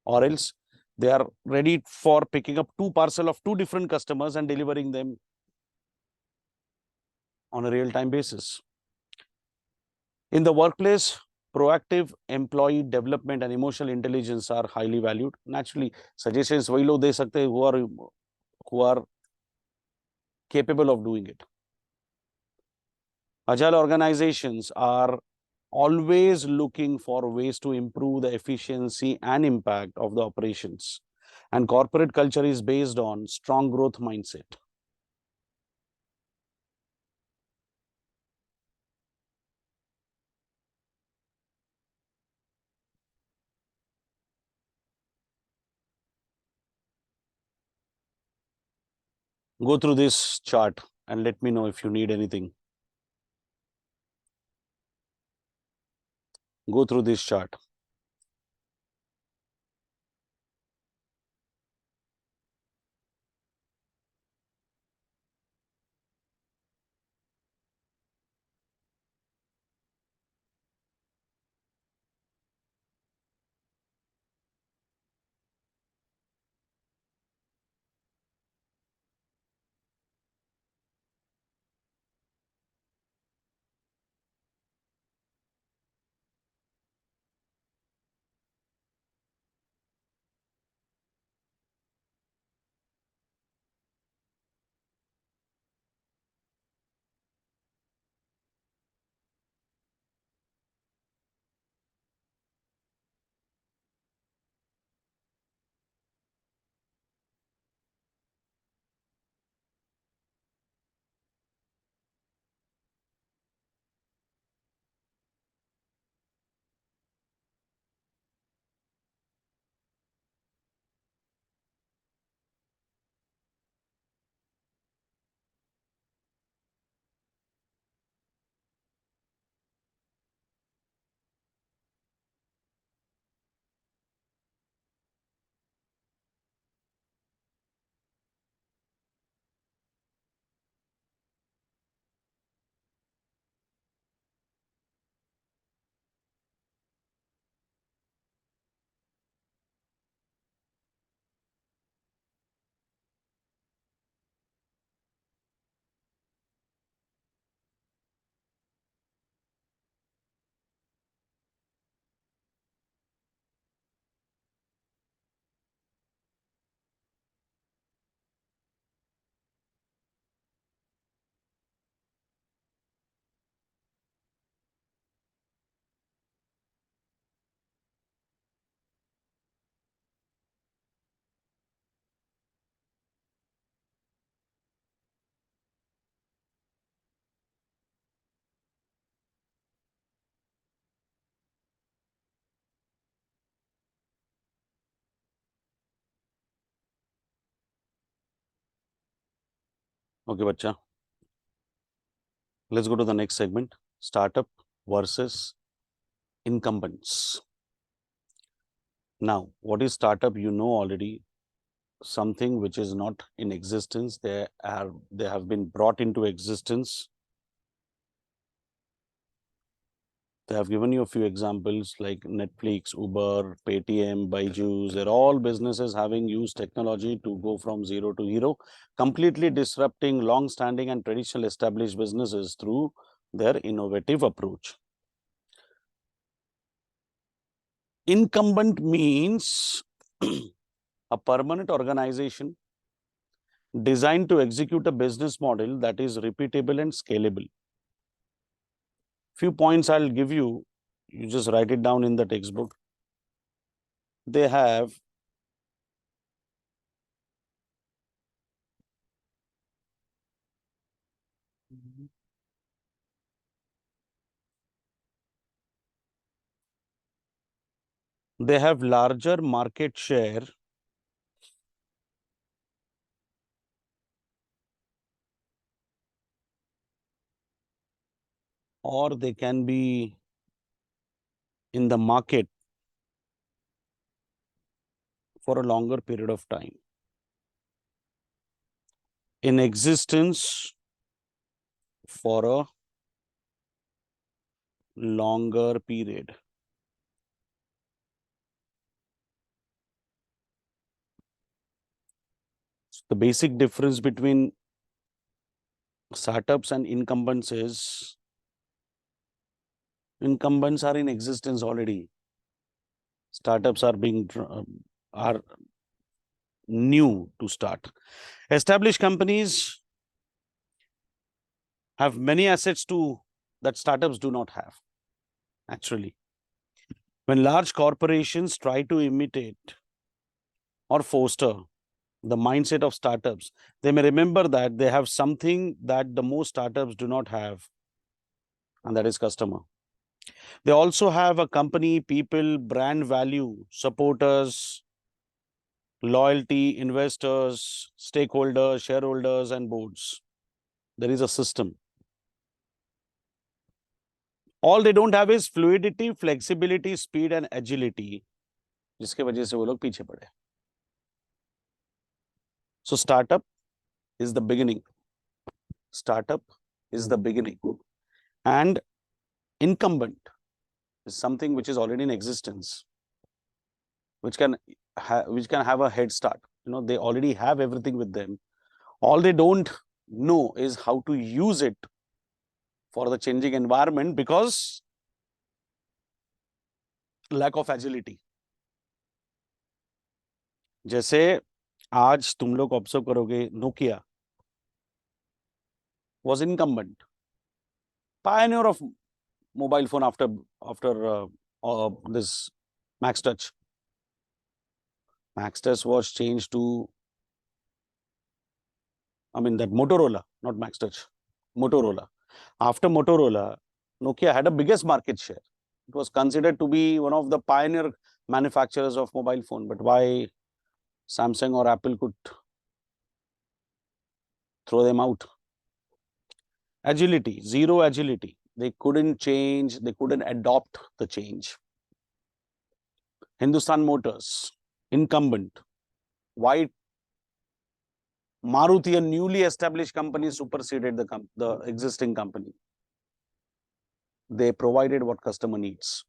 Speaker 1: or else they are ready for picking up two parcel of two different customers and delivering them on a real time basis. In the workplace, proactive employee development and emotional intelligence are highly valued. Naturally, suggestions वही लोग दे सकते हैं who are capable of doing it. Agile organizations are always looking for ways to improve the efficiency and impact of the operations. And corporate culture is based on strong growth mindset. Go through this chart and let me know if you need anything. Go through this chart. Okay, bacha. Let's go to the next segment. Startup versus incumbents. Now, what is startup? You know already. Something which is not in existence. They have been brought into existence. They have given you a few examples like Netflix, Uber, Paytm, Byju's. They're all businesses having used technology to go from zero to hero, completely disrupting long-standing and traditional established businesses through their innovative approach. Incumbent means a permanent organization designed to execute a business model that is repeatable and scalable. Few points I'll give you, you just write it down in the textbook. They have larger market share or they can be in the market for a longer period of time. In existence for a longer period. So the basic difference between startups and incumbents is incumbents are in existence already. Startups are are new to start. Established companies have many assets that startups do not have, actually. When large corporations try to imitate or foster the mindset of startups, they may remember that they have something that the most startups do not have, and that is customer. They also have a company, people, brand value, supporters, loyalty, investors, stakeholders, shareholders, and boards. There is a system. All they don't have is fluidity, flexibility, speed, and agility, जिसके वजह से वो लोग पीछे पड़े. So startup is the beginning. Startup is the beginning. And incumbent is something which is already in existence, which can have a head start. You know, they already have everything with them. All they don't know is how to use it for the changing environment because lack of agility. जैसे आज तुम लोग observe करोगे, Nokia was incumbent, pioneer of mobile phone after this Max Touch. Max Touch was changed to, that Motorola, not Max Touch, Motorola. After Motorola, Nokia had a biggest market share. It was considered to be one of the pioneer manufacturers of mobile phone. But why Samsung or Apple could throw them out? Agility, zero agility. They couldn't change, they couldn't adopt the change. Hindustan Motors, incumbent. Why Maruti, a newly established company, superseded the existing company? They provided what customer needs.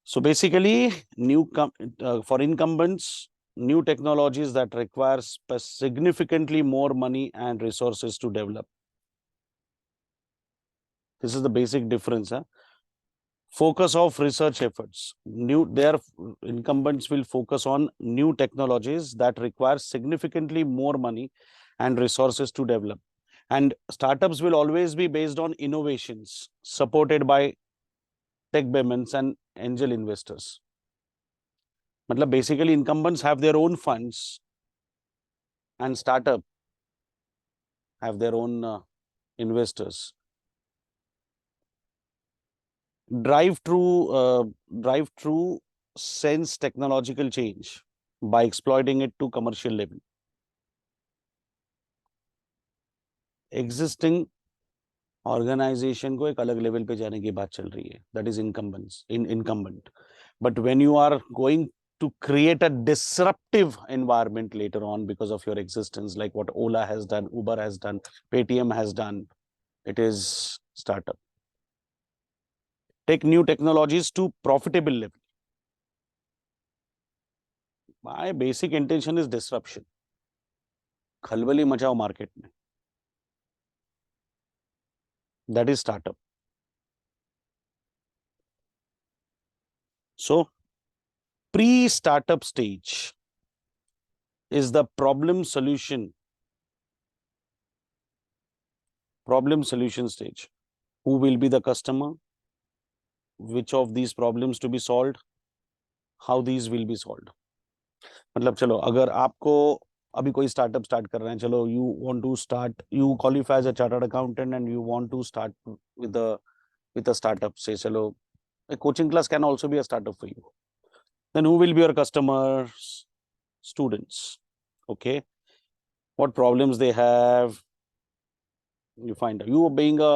Speaker 1: So basically, for incumbents, new technologies that require significantly more money and resources to develop. This is the basic difference. Focus of research efforts. Their incumbents will focus on new technologies that require significantly more money and resources to develop. And startups will always be based on innovations supported by tech payments and angel investors. Basically, incumbents have their own funds and startup have their own investors. Drive-through sense technological change by exploiting it to commercial level. Existing organisation को एक अलग level पे जाने की बात चल रही है, that is incumbent. But when you are going to create a disruptive environment later on because of your existence, like what Ola has done, Uber has done, Paytm has done, it is startup. Take new technologies to profitable level. My basic intention is disruption. खलबली मचाओ market में, that is startup. So pre-startup stage is the problem solution stage. Who will be the customer? Which of these problems to be solved? How these will be solved? मतलब चलो अगर आपको अभी कोई startup start कर रहे हैं, चलो you want to start, you qualify as a chartered accountant and you want to start with a startup, say चलो a coaching class can also be a startup for you. Then who will be your customers? Students. Okay, what problems they have, you find out. You being a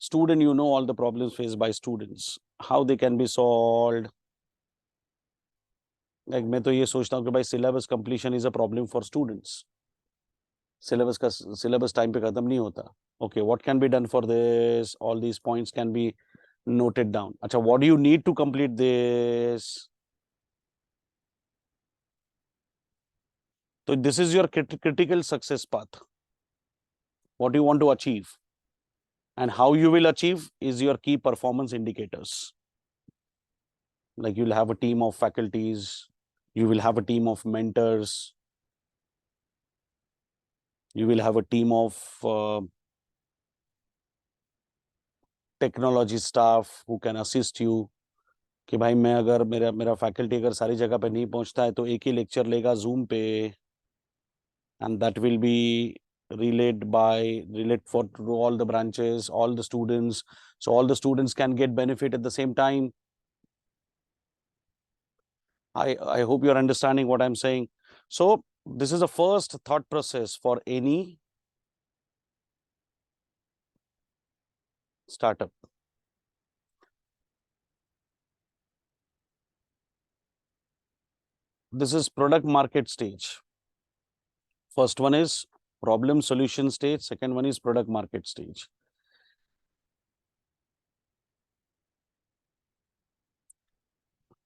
Speaker 1: student, you know all the problems faced by students, how they can be solved. Like मैं तो ये सोचता हूँ कि भाई syllabus completion is a problem for students. Syllabus time पे खत्म नहीं होता. Okay, what can be done for this? All these points can be noted down. अच्छा, what do you need to complete this? So this is your critical success path. What you want to achieve and how you will achieve is your key performance indicators. Like you'll have a team of faculties, you will have a team of mentors, you will have a team of technology staff who can assist you. कि भाई मैं अगर मेरा faculty अगर सारी जगह पे नहीं पहुंचता है तो एक ही लेक्चर लेगा जूम पे, and that will be relayed for all the branches, all the students, so all the students can get benefit at the same time. I hope you're understanding what I'm saying. So this is the first thought process for any startup. This is product market stage. First one is problem solution stage. Second one is product market stage.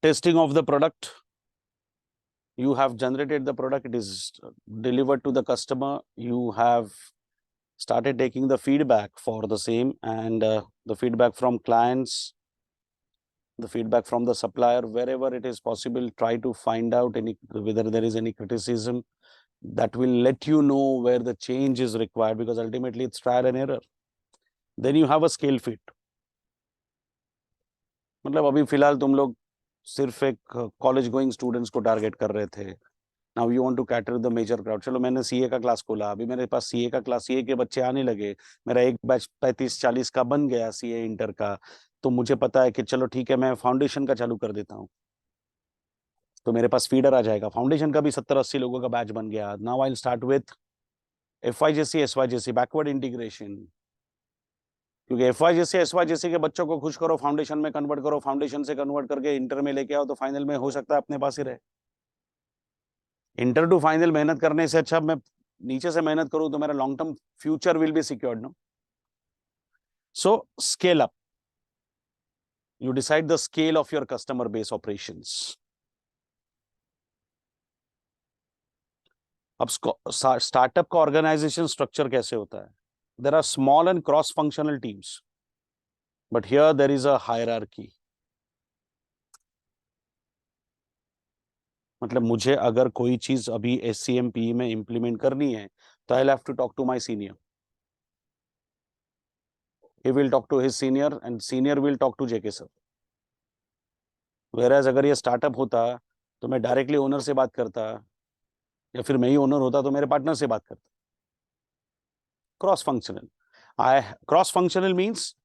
Speaker 1: Testing of the product. You have generated the product, it is delivered to the customer. You have started taking the feedback for the same, and the feedback from clients, the feedback from the supplier, wherever it is possible, try to find out whether there is any criticism. That will let you know where the change is required, because ultimately it's trial and error. Then you have a scale fit. मतलब अभी फिलहाल तुम लोग सिर्फ एक college going students को target कर रहे थे. Now you want to cater the major crowd. चलो मैंने सीए का क्लास खोला, अभी मेरे पास सीए का क्लास, सीए के बच्चे आने लगे, मेरा एक बैच 35-40 का बन गया सीए इंटर का. तो मुझे पता है कि चलो ठीक है, मैं फाउंडेशन का चालू कर देता हूँ, तो मेरे पास फीडर आ जाएगा. फाउंडेशन का भी 70-80 लोगों का बैच बन गया. Now I will start with FYJC, SYJC, backward integration. क्योंकि एफवाईजेसी एसवाईजेसी के बच्चों को खुश करो, फाउंडेशन में कन्वर्ट करो, फाउंडेशन से कन्वर्ट करके इंटर में लेके आओ, तो फाइनल में हो सकता है अपने पास ही रहे. इंटर टू फाइनल मेहनत करने से अच्छा मैं नीचे से मेहनत करूं तो मेरा long term future will be secured, no. So scale up. You decide the scale of your customer base operations. अब स्टार्टअप का ऑर्गेनाइजेशन स्ट्रक्चर कैसे होता है? There are small and cross-functional teams, but here there is a hierarchy. मतलब मुझे अगर कोई चीज अभी SCMP में इम्प्लीमेंट करनी है तो I'll have to talk to my senior. He will talk to his senior and senior will talk to JK sir. Whereas अगर ये स्टार्टअप होता तो मैं डायरेक्टली ओनर से बात करता, या फिर मैं ही ओनर होता तो मेरे पार्टनर से बात करता. Cross functional. Cross functional means,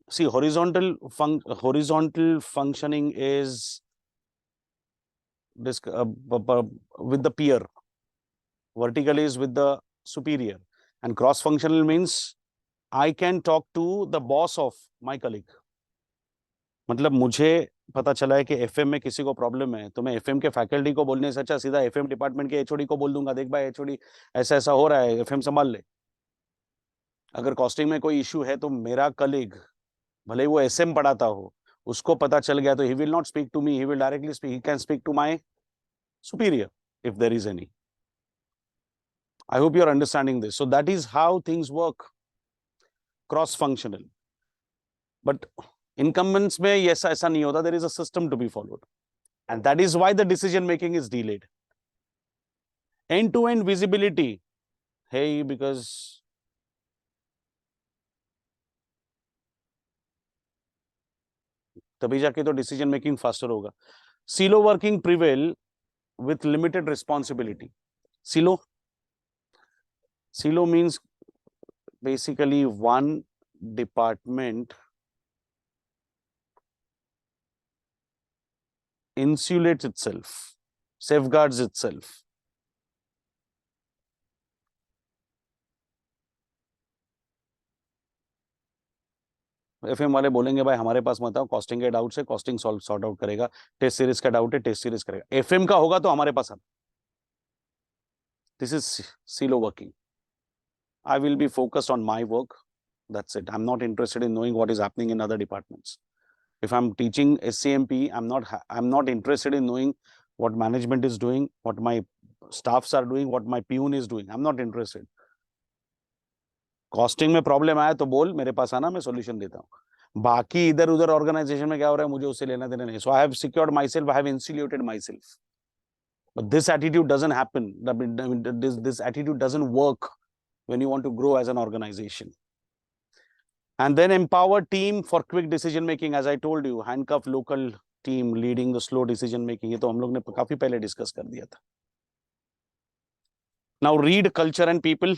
Speaker 1: see, horizontal functioning is with the peer. Vertical is with the superior. And cross functional means I can talk to the boss of my colleague. मतलब मुझे पता चला है कि FM में किसी को problem है, तो मैं एफएम के फैकल्टी को बोलने से अच्छा सीधा एफएम डिपार्टमेंट के एचओडी को बोल दूंगा, देख भाई एचओडी ऐसा ऐसा हो रहा है, एफएम संभाल ले। अगर कॉस्टिंग में कोई इशू है तो मेरा कलीग, भले ही वो एसएम पढ़ाता हो, उसको पता चल गया तो he will not speak to me, he will directly speak, he can speak to my superior if there is any. I hope you are understanding this. So that is how things work cross functional. But incumbents में ये ऐसा नहीं होता, there is a system to be followed, and that is why the decision making is delayed. End to end visibility, hey, because तभी जाके तो decision making faster होगा। Silo working prevail with limited responsibility. Silo means basically one department insulates itself, safeguards itself. FM वाले बोलेंगे भाई हमारे पास मत आओ, कॉस्टिंग के डाउट से कॉस्टिंग सॉर्ट आउट करेगा, टेस्ट सीरीज का डाउट है टेस्ट सीरीज करेगा। एफएम का होगा तो हमारे पास आता। This is silo working. I will be focused on my work. That's it. I'm not interested in knowing what is happening in other departments. If I'm teaching SCMP, I'm not interested in knowing what management is doing, what my staffs are doing, what my peon is doing. I'm not interested. Costing में problem आया तो बोल, मेरे पास आना, मैं solution देता हूँ। बाकी इधर उधर ऑर्गेनाइजेशन में क्या हो रहा है मुझे उससे लेना देना नहीं। So I have secured myself, I have insulated myself. But this attitude doesn't happen. This attitude doesn't work when you want to grow as an organization. And then empower team for quick decision making. As I told you, handcuff local team leading the slow decision making. ये तो हम लोग ने काफी पहले discuss कर दिया था। Now read culture and people.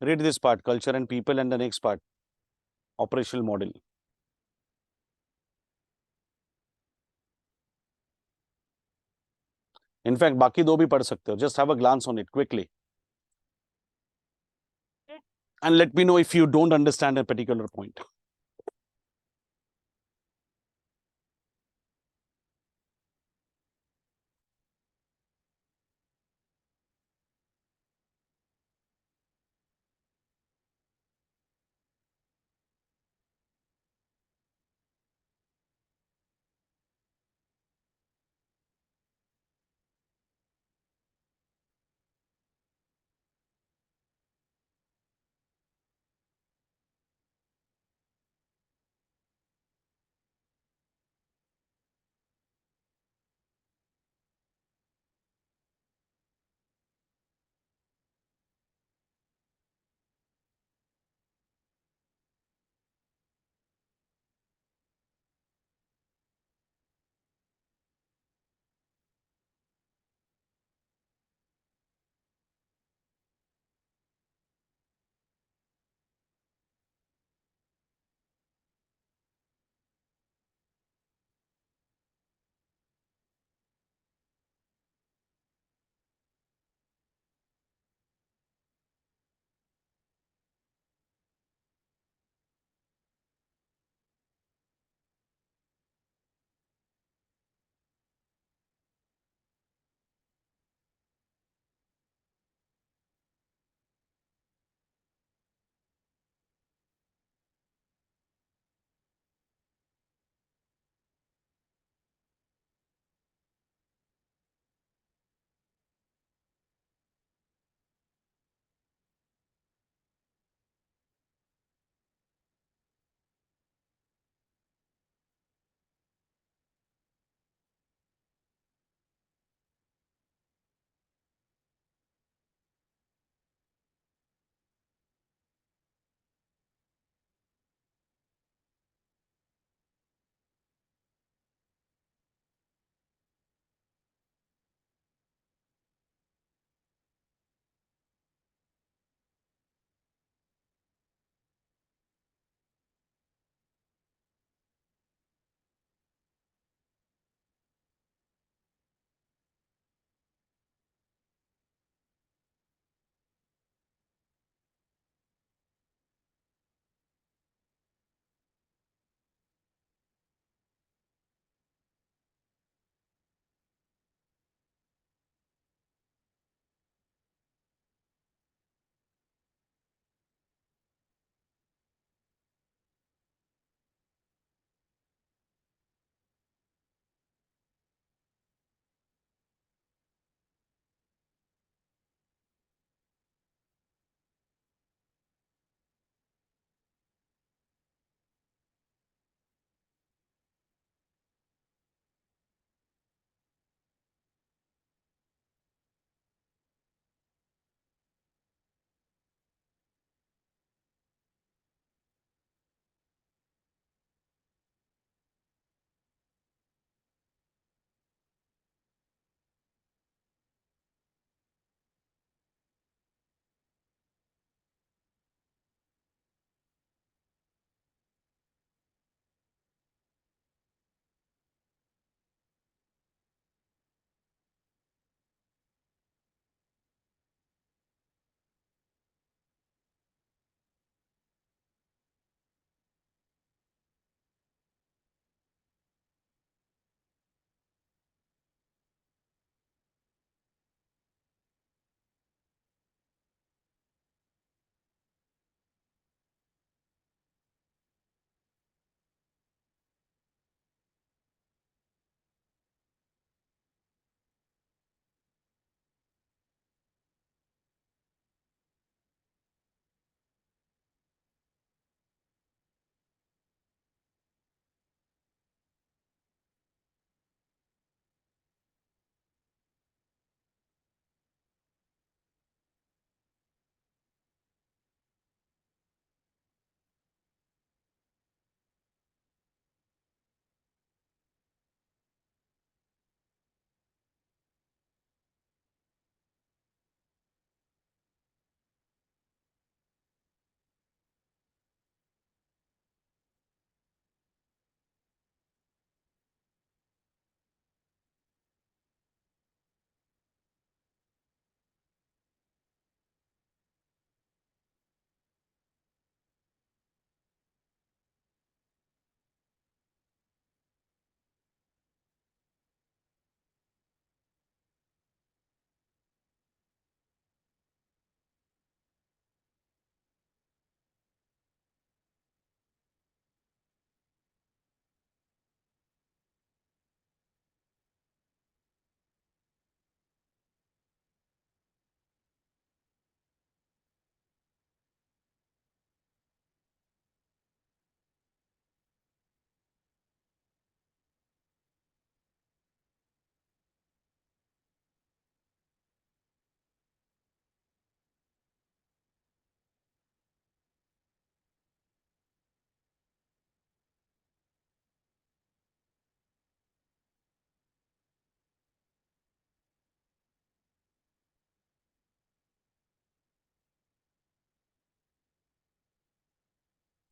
Speaker 1: Read this part, culture and people, and the next part, operational model. In fact बाकी दो भी पढ़ सकते हो, just have a glance on it quickly and let me know if you don't understand a particular point.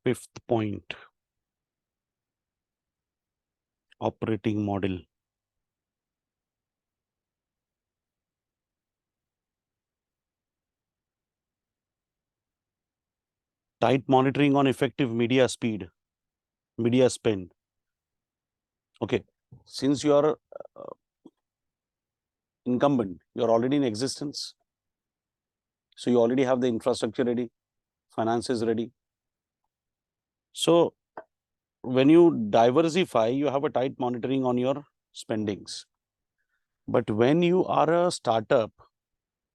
Speaker 1: Fifth point, operating model. Tight monitoring on effective media speed, media spend. Okay, since you are incumbent, you're already in existence. So you already have the infrastructure ready, finances ready. So when you diversify, you have a tight monitoring on your spendings. But when you are a startup,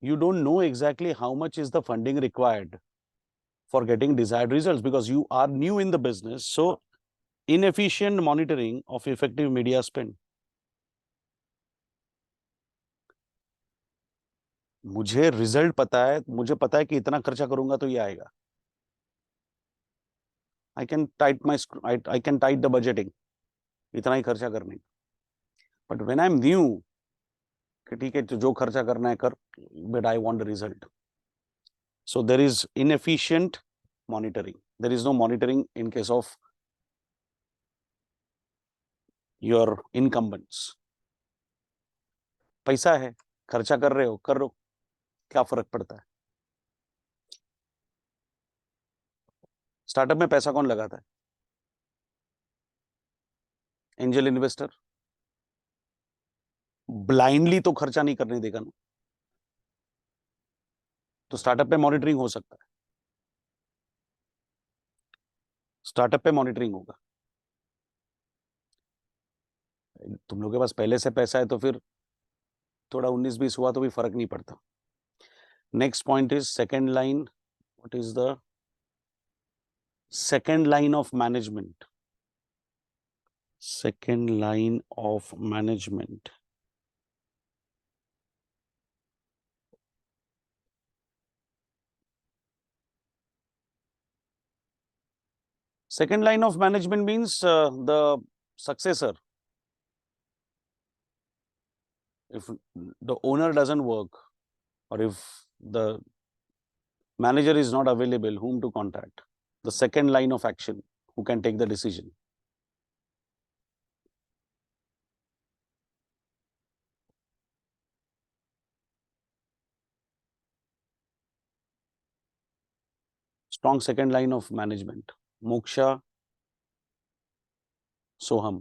Speaker 1: you don't know exactly how much is the funding required for getting desired results because you are new in the business. So inefficient monitoring of effective media spend. मुझे result पता है, मुझे पता है कि इतना खर्चा करूंगा तो ये आएगा. I can tight the budgeting. इतना ही खर्चा करने. But when I'm new, कि ठीक है जो खर्चा करना है कर, but I want the result. So there is inefficient monitoring. There is no monitoring in case of your incumbents. पैसा है, खर्चा कर रहे हो, कर लो, क्या फर्क पड़ता है? स्टार्टअप में पैसा कौन लगाता है? Angel investor. ब्लाइंडली तो खर्चा नहीं करने देगा ना. तो स्टार्टअप पे मॉनिटरिंग हो सकता है. स्टार्टअप पे मॉनिटरिंग होगा. तुम लोगों के पास पहले से पैसा है तो फिर थोड़ा 19-20 हुआ तो भी फर्क नहीं पड़ता. Next point is second line. What is the second line of management? Second line of management. Second line of management means the successor. If the owner doesn't work or if the manager is not available, whom to contact? The second line of action, who can take the decision. Strong second line of management. Moksha, Soham.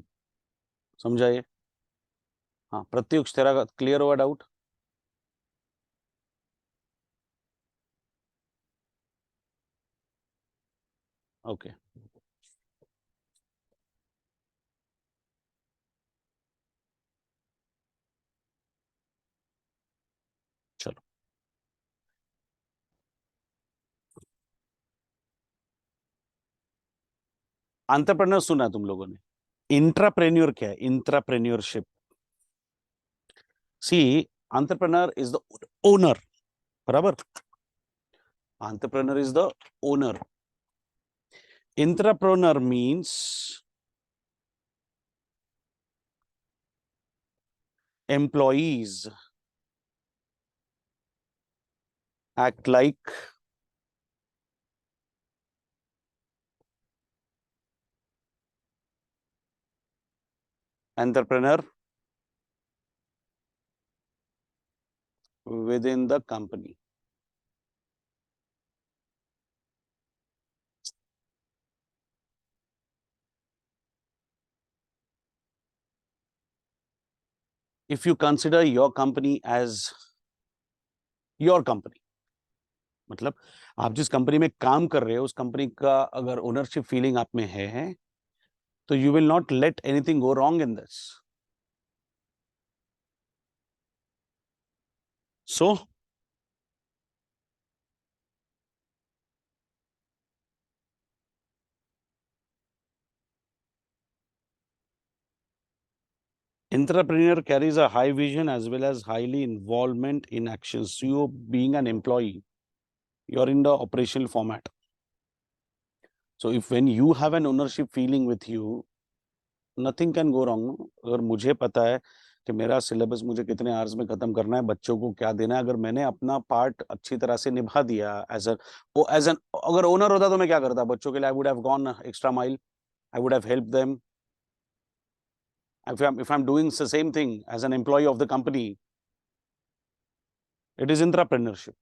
Speaker 1: समझा ये? हाँ, प्रत्युष तेरा clear हुआ doubt? Okay. चलो. Entrepreneur सुना तुम लोगों ने? इंट्राप्रेन्योर क्या है? इंट्राप्रेन्योरशिप. See, entrepreneur is the owner. बराबर? Entrepreneur is the owner. Intrapreneur means employees act like entrepreneur within the company. If you consider your company as your company, मतलब आप जिस कंपनी में काम कर रहे हो उस कंपनी का अगर ओनरशिप फीलिंग आप में है तो you will not let anything go wrong in this. So entrepreneur carries a high vision as well as highly involvement in actions. You being an employee, you're in the operational format. So if when you have an ownership feeling with you, nothing can go wrong. अगर मुझे पता है कि मेरा syllabus मुझे कितने hours में खत्म करना है, बच्चों को क्या देना है। अगर मैंने अपना पार्ट अच्छी तरह से निभा दिया एज एन, अगर ओनर होता तो मैं क्या करता बच्चों के लिए? I would have gone extra mile, I would have help them. If I'm doing the same thing as an employee of the company, it is entrepreneurship.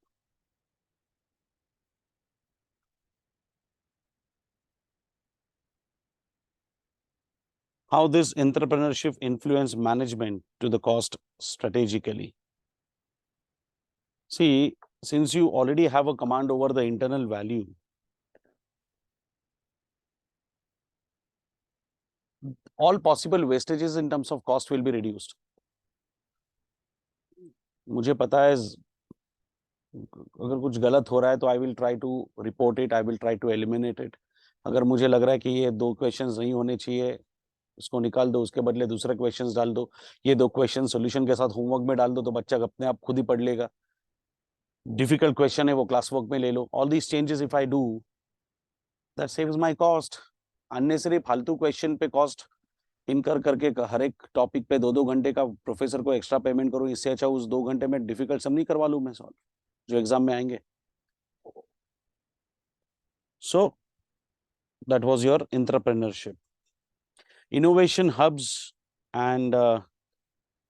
Speaker 1: How this entrepreneurship influence management to the cost strategically? See, since you already have a command over the internal value, all possible wastages in terms of cost will be reduced. मुझे पता है अगर कुछ गलत हो रहा है तो I will try to report it, I will try to eliminate it. अगर मुझे लग रहा है कि ये 2 क्वेश्चंस नहीं होने चाहिए, इसको निकाल दो, उसके बदले दूसरे क्वेश्चंस डाल दो. ये 2 क्वेश्चन सॉल्यूशन के साथ होमवर्क में डाल दो तो बच्चा अपने आप खुद ही पढ़ लेगा. डिफिकल्ट क्वेश्चन है वो क्लास वर्क में ले लो. All these changes if I do, that saves my cost. Unnecessary फालतू क्वेश्चन पे कॉस्ट इनकर करके हर एक टॉपिक पे 2-2 घंटे का प्रोफेसर को एक्स्ट्रा पेमेंट करूं, इससे अच्छा उस 2 घंटे में डिफिकल्ट सम नहीं करवा लूं मैं सॉल्व, जो एग्जाम में आएंगे. So that was your entrepreneurship. Innovation hubs and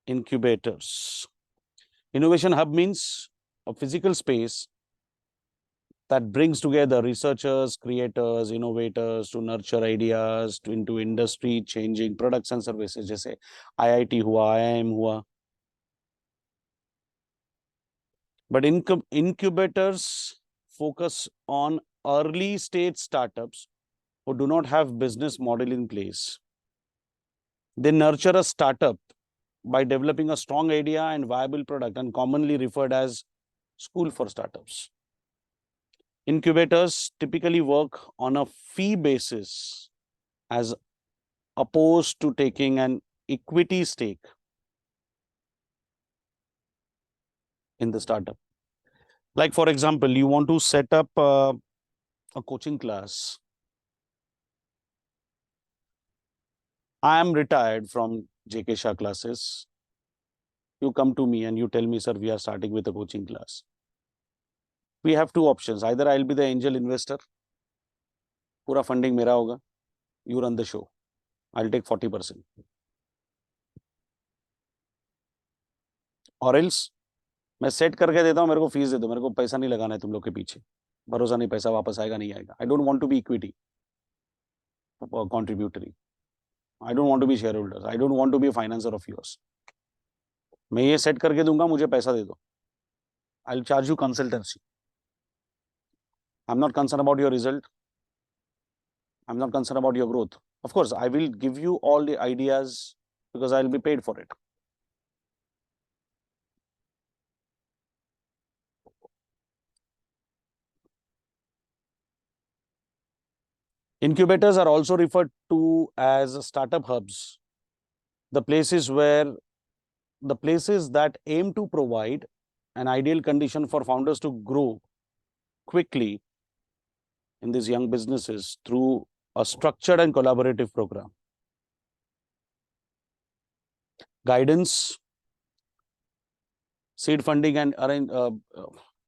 Speaker 1: incubators. Innovation hub means a physical space that brings together researchers, creators, innovators to nurture ideas into industry changing products and services. जैसे IIT हुआ, IIM हुआ. But incubators focus on early stage startups who do not have business model in place. They nurture a startup by developing a strong idea and viable product, and commonly referred as school for startups. Incubators typically work on a fee basis as opposed to taking an equity stake in the startup. Like, for example, you want to set up a coaching class. I am retired from JK Shah classes. You come to me and you tell me, sir, we are starting with a coaching class. We have 2 options. Either I'll be the angel investor, पूरा funding मेरा होगा, you run the show, I'll take 40%. Or else मैं set करके देता हूँ, मेरे को fees दे दो, मेरे को पैसा नहीं लगाना है तुम लोग के पीछे, भरोसा नहीं पैसा वापस आएगा नहीं आएगा. I don't want to be equity contributory, I don't want to be share holder, I don't want to be financer of yours. मैं ये सेट करके दूंगा, मुझे पैसा दे दो. I will charge you consultancy. I am not concern about your result, I am not concern about your growth. Of course I will give you all the ideas because I will be paid for it. Incubators are also referred to as startup hubs, the places that aim to provide an ideal condition for founders to grow quickly in these young businesses through a structured and collaborative program. Guidance, seed funding, and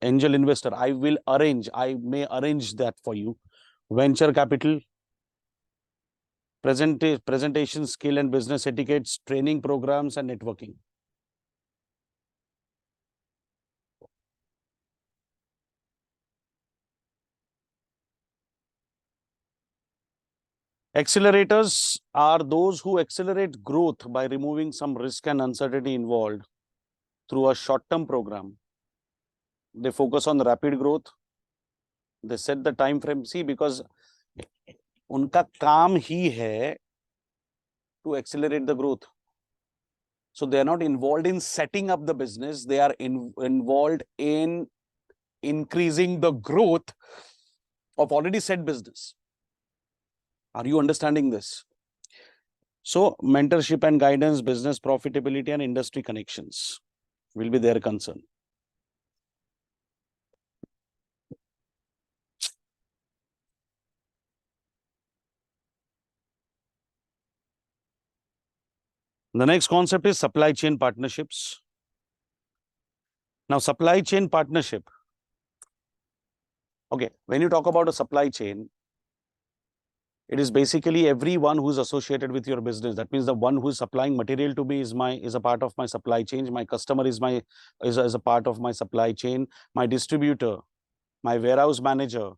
Speaker 1: angel investor. I may arrange that for you. Venture capital, presentation skill and business etiquettes, training programs, and networking. Accelerators are those who accelerate growth by removing some risk and uncertainty involved through a short-term program. They focus on rapid growth. They set the time frame. See, because उनका काम ही है to accelerate the growth. So they are not involved in setting up the business. They are involved in increasing the growth of already set business. Are you understanding this? So mentorship and guidance, business profitability, and industry connections will be their concern. The next concept is supply chain partnerships. Now, supply chain partnership. Okay, when you talk about a supply chain, it is basically everyone who's associated with your business. That means the one who is supplying material to me is a part of my supply chain. My customer is a part of my supply chain. My distributor, my warehouse manager,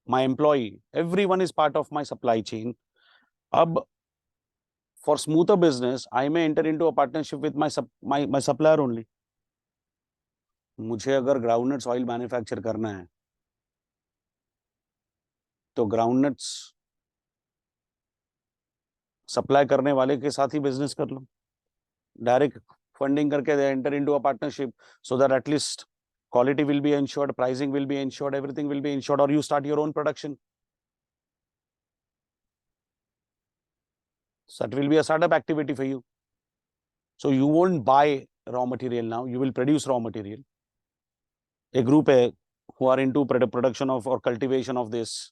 Speaker 1: my employee, everyone is part of my supply chain. For smoother business, I may enter into a partnership with my supplier only. मुझे अगर groundnuts oil manufacture करना है तो groundnuts supply करने वाले के साथ ही business कर लो, डायरेक्ट फंडिंग करके they enter into a partnership so that at least quality will be ensured, pricing will be ensured, everything will be ensured, or you start your own production. So that will be a startup activity for you. So you won't buy raw material now, you will produce raw material. A group who are into production of or cultivation of this,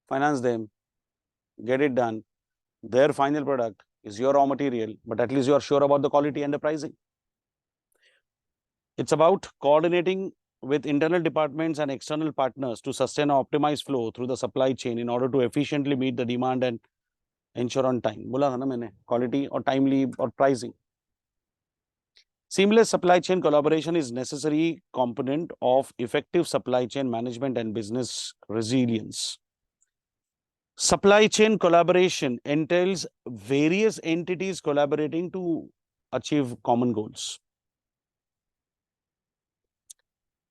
Speaker 1: finance them, get it done. Their final product is your raw material, but at least you are sure about the quality and the pricing. It's about coordinating with internal departments and external partners to sustain an optimized flow through the supply chain in order to efficiently meet the demand and ensure on time. बोला था ना मैंने, quality or timely or pricing. Seamless supply chain collaboration is necessary component of effective supply chain management and business resilience. Supply chain collaboration entails various entities collaborating to achieve common goals.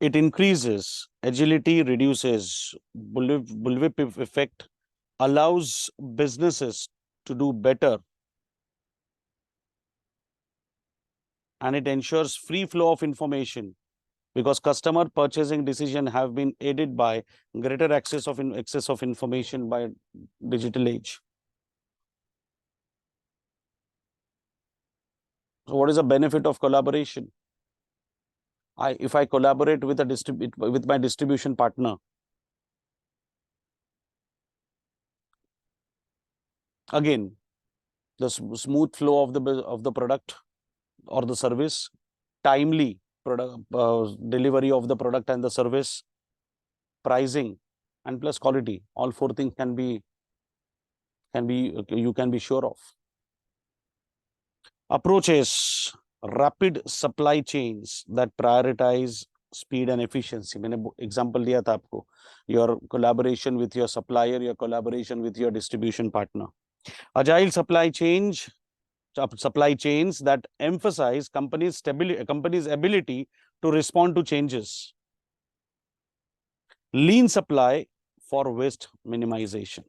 Speaker 1: It increases agility, reduces bullwhip effect, allows businesses to do better, and it ensures free flow of information because customer purchasing decision have been aided by greater access of information by digital age. So what is the benefit of collaboration? If I collaborate with with my distribution partner, again, the smooth flow of the product or the service, timely product delivery of the product and the service, pricing, and plus quality. All four things you can be sure of. Approaches rapid supply chains that prioritize speed and efficiency. मैंने example दिया था आपको. Your collaboration with your supplier, your collaboration with your distribution partner. Agile supply chains that emphasize companies' ability to respond to changes. Lean supply for waste minimization.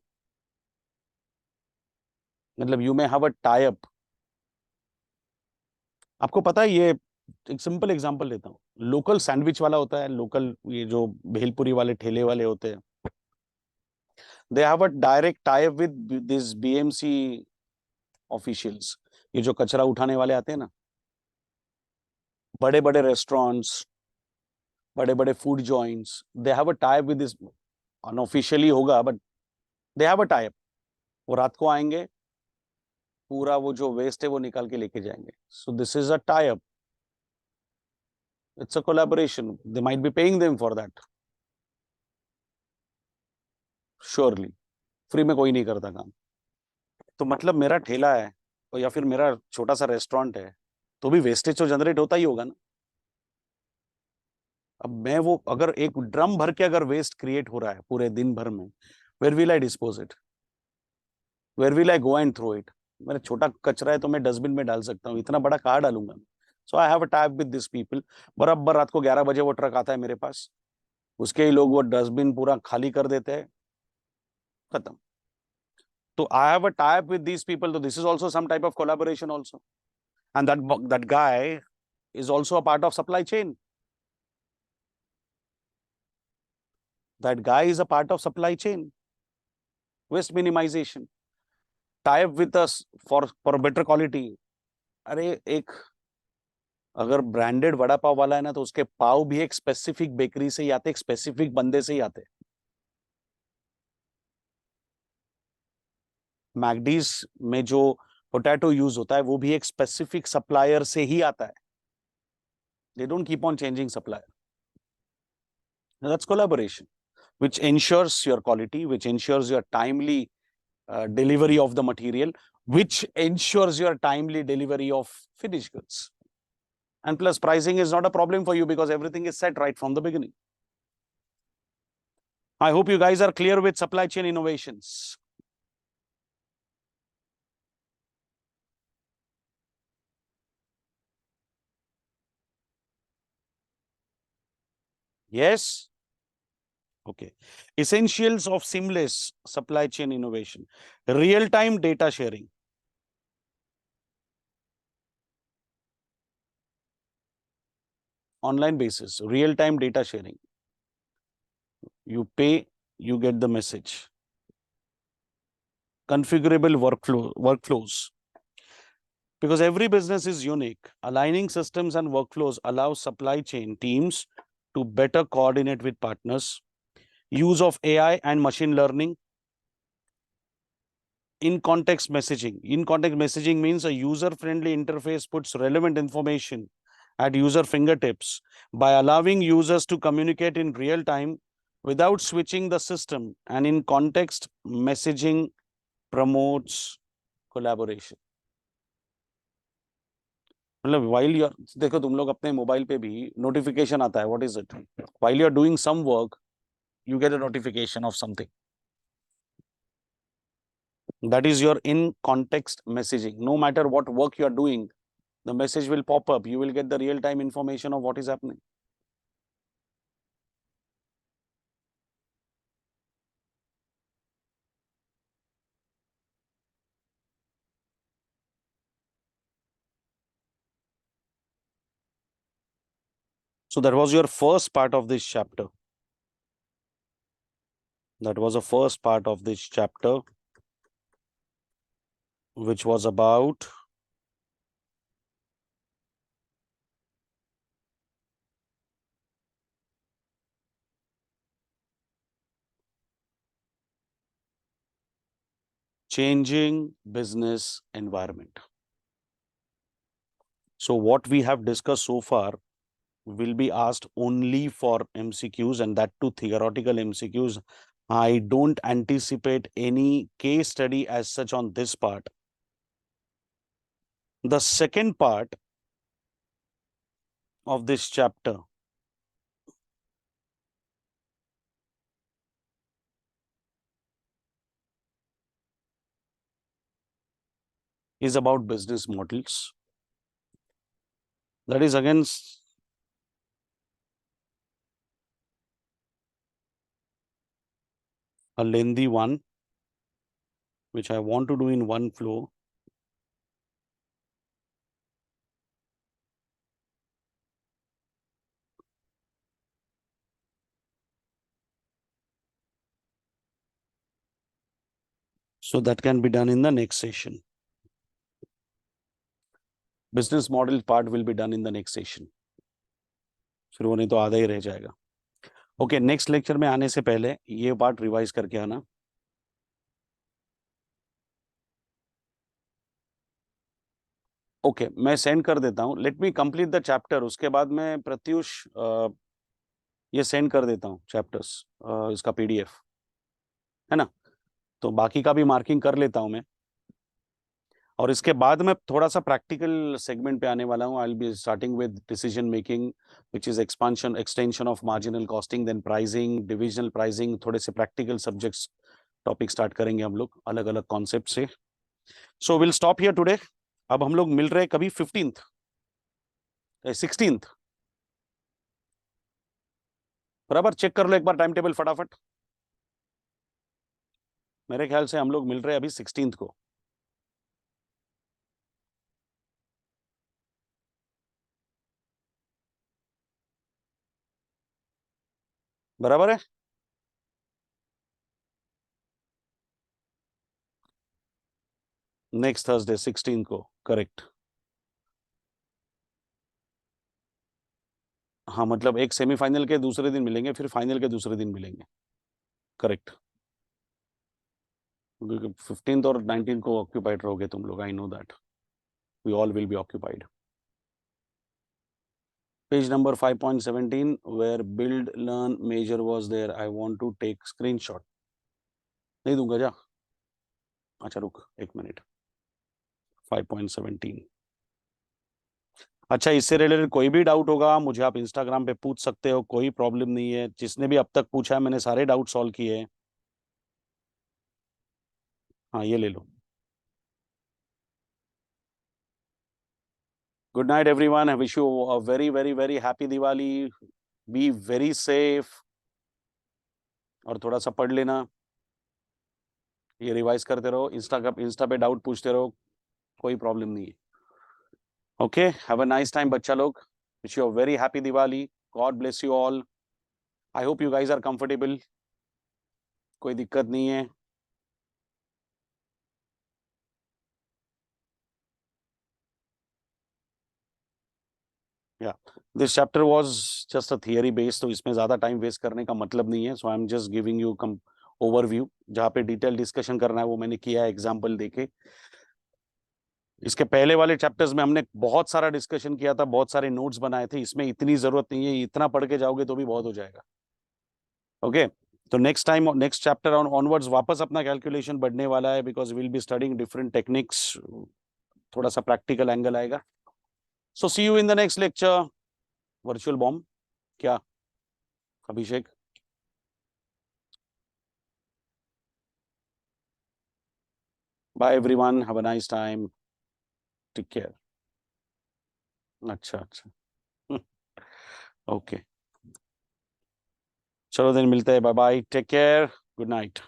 Speaker 1: मतलब you may have a tie-up. आपको पता है, ये एक simple example लेता हूँ. Local sandwich वाला होता है, लोकल ये जो भेलपुरी वाले ठेले वाले होते हैं, दे have a direct tie up with this BMC officials. ये जो कचरा उठाने वाले आते हैं ना, बड़े बड़े रेस्टोरेंट्स, बड़े बड़े food joints, they have a tie up with this. Unofficially होगा but they have a tie up. वो रात को आएंगे, पूरा वो जो वेस्ट है वो निकाल के लेके जाएंगे. So this is a tie up. It's a collaboration. They might be paying them for that. Surely. Free में कोई नहीं करता काम. तो मतलब मेरा ठेला है या फिर मेरा छोटा सा रेस्टोरेंट है, तो भी वेस्टेज तो जनरेट होता ही होगा ना. अब मैं वो अगर एक ड्रम भर के अगर वेस्ट क्रिएट हो रहा है पूरे दिन भर में, where will I dispose it? Where will I go and throw it? मेरा छोटा कचरा है तो मैं डस्टबिन में डाल सकता हूँ, इतना बड़ा कहाँ डालूंगा. So I have a type with this people. बराबर रात को 11 बजे वो ट्रक आता है मेरे पास, उसके ही लोग वो डस्टबिन पूरा खाली कर देते हैं, खत्म. तो I have a type with this people. तो this is also some type of collaboration also. And that guy is also a part of supply chain. That guy is a part of supply chain. Waste minimization. Tie up with us for better quality. अरे एक अगर branded vada pav वाला है ना, तो उसके पाव भी एक स्पेसिफिक बेकरी से ही आते, एक स्पेसिफिक बंदे से ही आते. मैगडीज में जो पोटैटो यूज होता है वो भी एक स्पेसिफिक सप्लायर से ही आता है. They don't keep on changing supplier. That's collaboration, which ensures your quality, which ensures your timely delivery of the material, which ensures your timely delivery of finished goods. And plus, pricing is not a problem for you because everything is set right from the beginning. I hope you guys are clear with supply chain innovations. Yes? Okay. Essentials of seamless supply chain innovation. Real-time data sharing. Online basis. Real-time data sharing. You pay, you get the message. Configurable workflows. Because every business is unique. Aligning systems and workflows allows supply chain teams to better coordinate with partners. Use of AI and machine learning. In-context messaging. In-context messaging means a user-friendly interface puts relevant information at user fingertips by allowing users to communicate in real time without switching the system. And in-context messaging promotes collaboration. मतलब while you are, देखो तुम लोग अपने mobile पे भी notification आता है. What is it? while you are doing some work, you get a notification of something. That is your in context messaging. No matter what work you are doing, the message will pop up. You will get the real time information of what is happening. So that was your first part of this chapter. That was the first part of this chapter, which was about changing business environment. So what we have discussed so far will be asked only for MCQs, and that too theoretical MCQs. I don't anticipate any case study as such on this part. The second part of this chapter is about business models. That is again a lengthy one, which I want to do in one flow. So that can be done in the next session. Business model part will be done in the next session. फिर वो नहीं तो आधा ही रह जाएगा. Okay, next lecture में आने से पहले ये पार्ट रिवाइज करके आना. ओके, मैं सेंड कर देता हूँ. Let me complete the chapter. उसके बाद मैं प्रत्युष ये सेंड कर देता हूँ चैप्टर्स, इसका PDF है ना. तो बाकी का भी मार्किंग कर लेता हूँ मैं. और इसके बाद मैं थोड़ा सा प्रैक्टिकल सेगमेंट पे आने वाला हूँ. I will be starting with decision making, which is expansion extension of marginal costing, then pricing, divisional pricing. थोड़े से प्रैक्टिकल सब्जेक्ट्स टॉपिक स्टार्ट करेंगे हम लोग अलग अलग कॉन्सेप्ट से. So will stop here today. अब हम लोग मिल रहे कभी 15th 16th. बराबर चेक कर लो एक बार टाइम टेबल फटाफट. मेरे ख्याल से हम लोग मिल रहे अभी 16th को. बराबर है. नेक्स्ट थर्सडे 16 को, करेक्ट. हाँ, मतलब एक सेमीफाइनल के दूसरे दिन मिलेंगे, फिर फाइनल के दूसरे दिन मिलेंगे. करेक्ट. क्योंकि 15th और 19th को ऑक्यूपाइड रहोगे तुम लोग, I know that we all will be occupied. Page number 5.17 where build learn measure was there. I want to take screenshot. नहीं दूंगा जा. अच्छा रुक एक मिनट. 5.17. अच्छा, इससे रिलेटेड कोई भी डाउट होगा मुझे आप इंस्टाग्राम पे पूछ सकते हो, कोई प्रॉब्लम नहीं है. जिसने भी अब तक पूछा है मैंने सारे डाउट सॉल्व किए हैं. हाँ ये ले लो. Good night everyone. I wish you a very very very happy Diwali. Be very safe. और थोड़ा सा पढ़ लेना, ये रिवाइज करते रहो. इंस्टा पे डाउट पूछते रहो, कोई प्रॉब्लम नहीं है. Okay, have a nice time बच्चा लोग. Wish you a very happy Diwali. God bless you all. I hope you guys are comfortable. कोई दिक्कत नहीं है. या this chapter was just a theory based, तो इसमें ज्यादा टाइम वेस्ट करने का मतलब नहीं है. So I am just giving you some overview. जहाँ पे डिटेल डिस्कशन करना है वो मैंने किया है एग्जाम्पल देके. इसके पहले वाले चैप्टर्स में हमने बहुत सारा डिस्कशन किया था, बहुत सारे नोट्स बनाए थे. इसमें इतनी जरूरत नहीं है, इतना पढ़ के जाओगे तो भी बहुत हो जाएगा. ओके, तो next time next chapter onwards वापस अपना कैलकुलेशन बढ़ने वाला है, because will be studying different techniques. थोड़ा सा प्रैक्टिकल एंगल आएगा. So see you in the next lecture. Virtual bomb क्या Abhishek? Bye everyone, have a nice time. Take care. अच्छा अच्छा. ओके, चलो दिन मिलते हैं. Bye bye, take care, good night.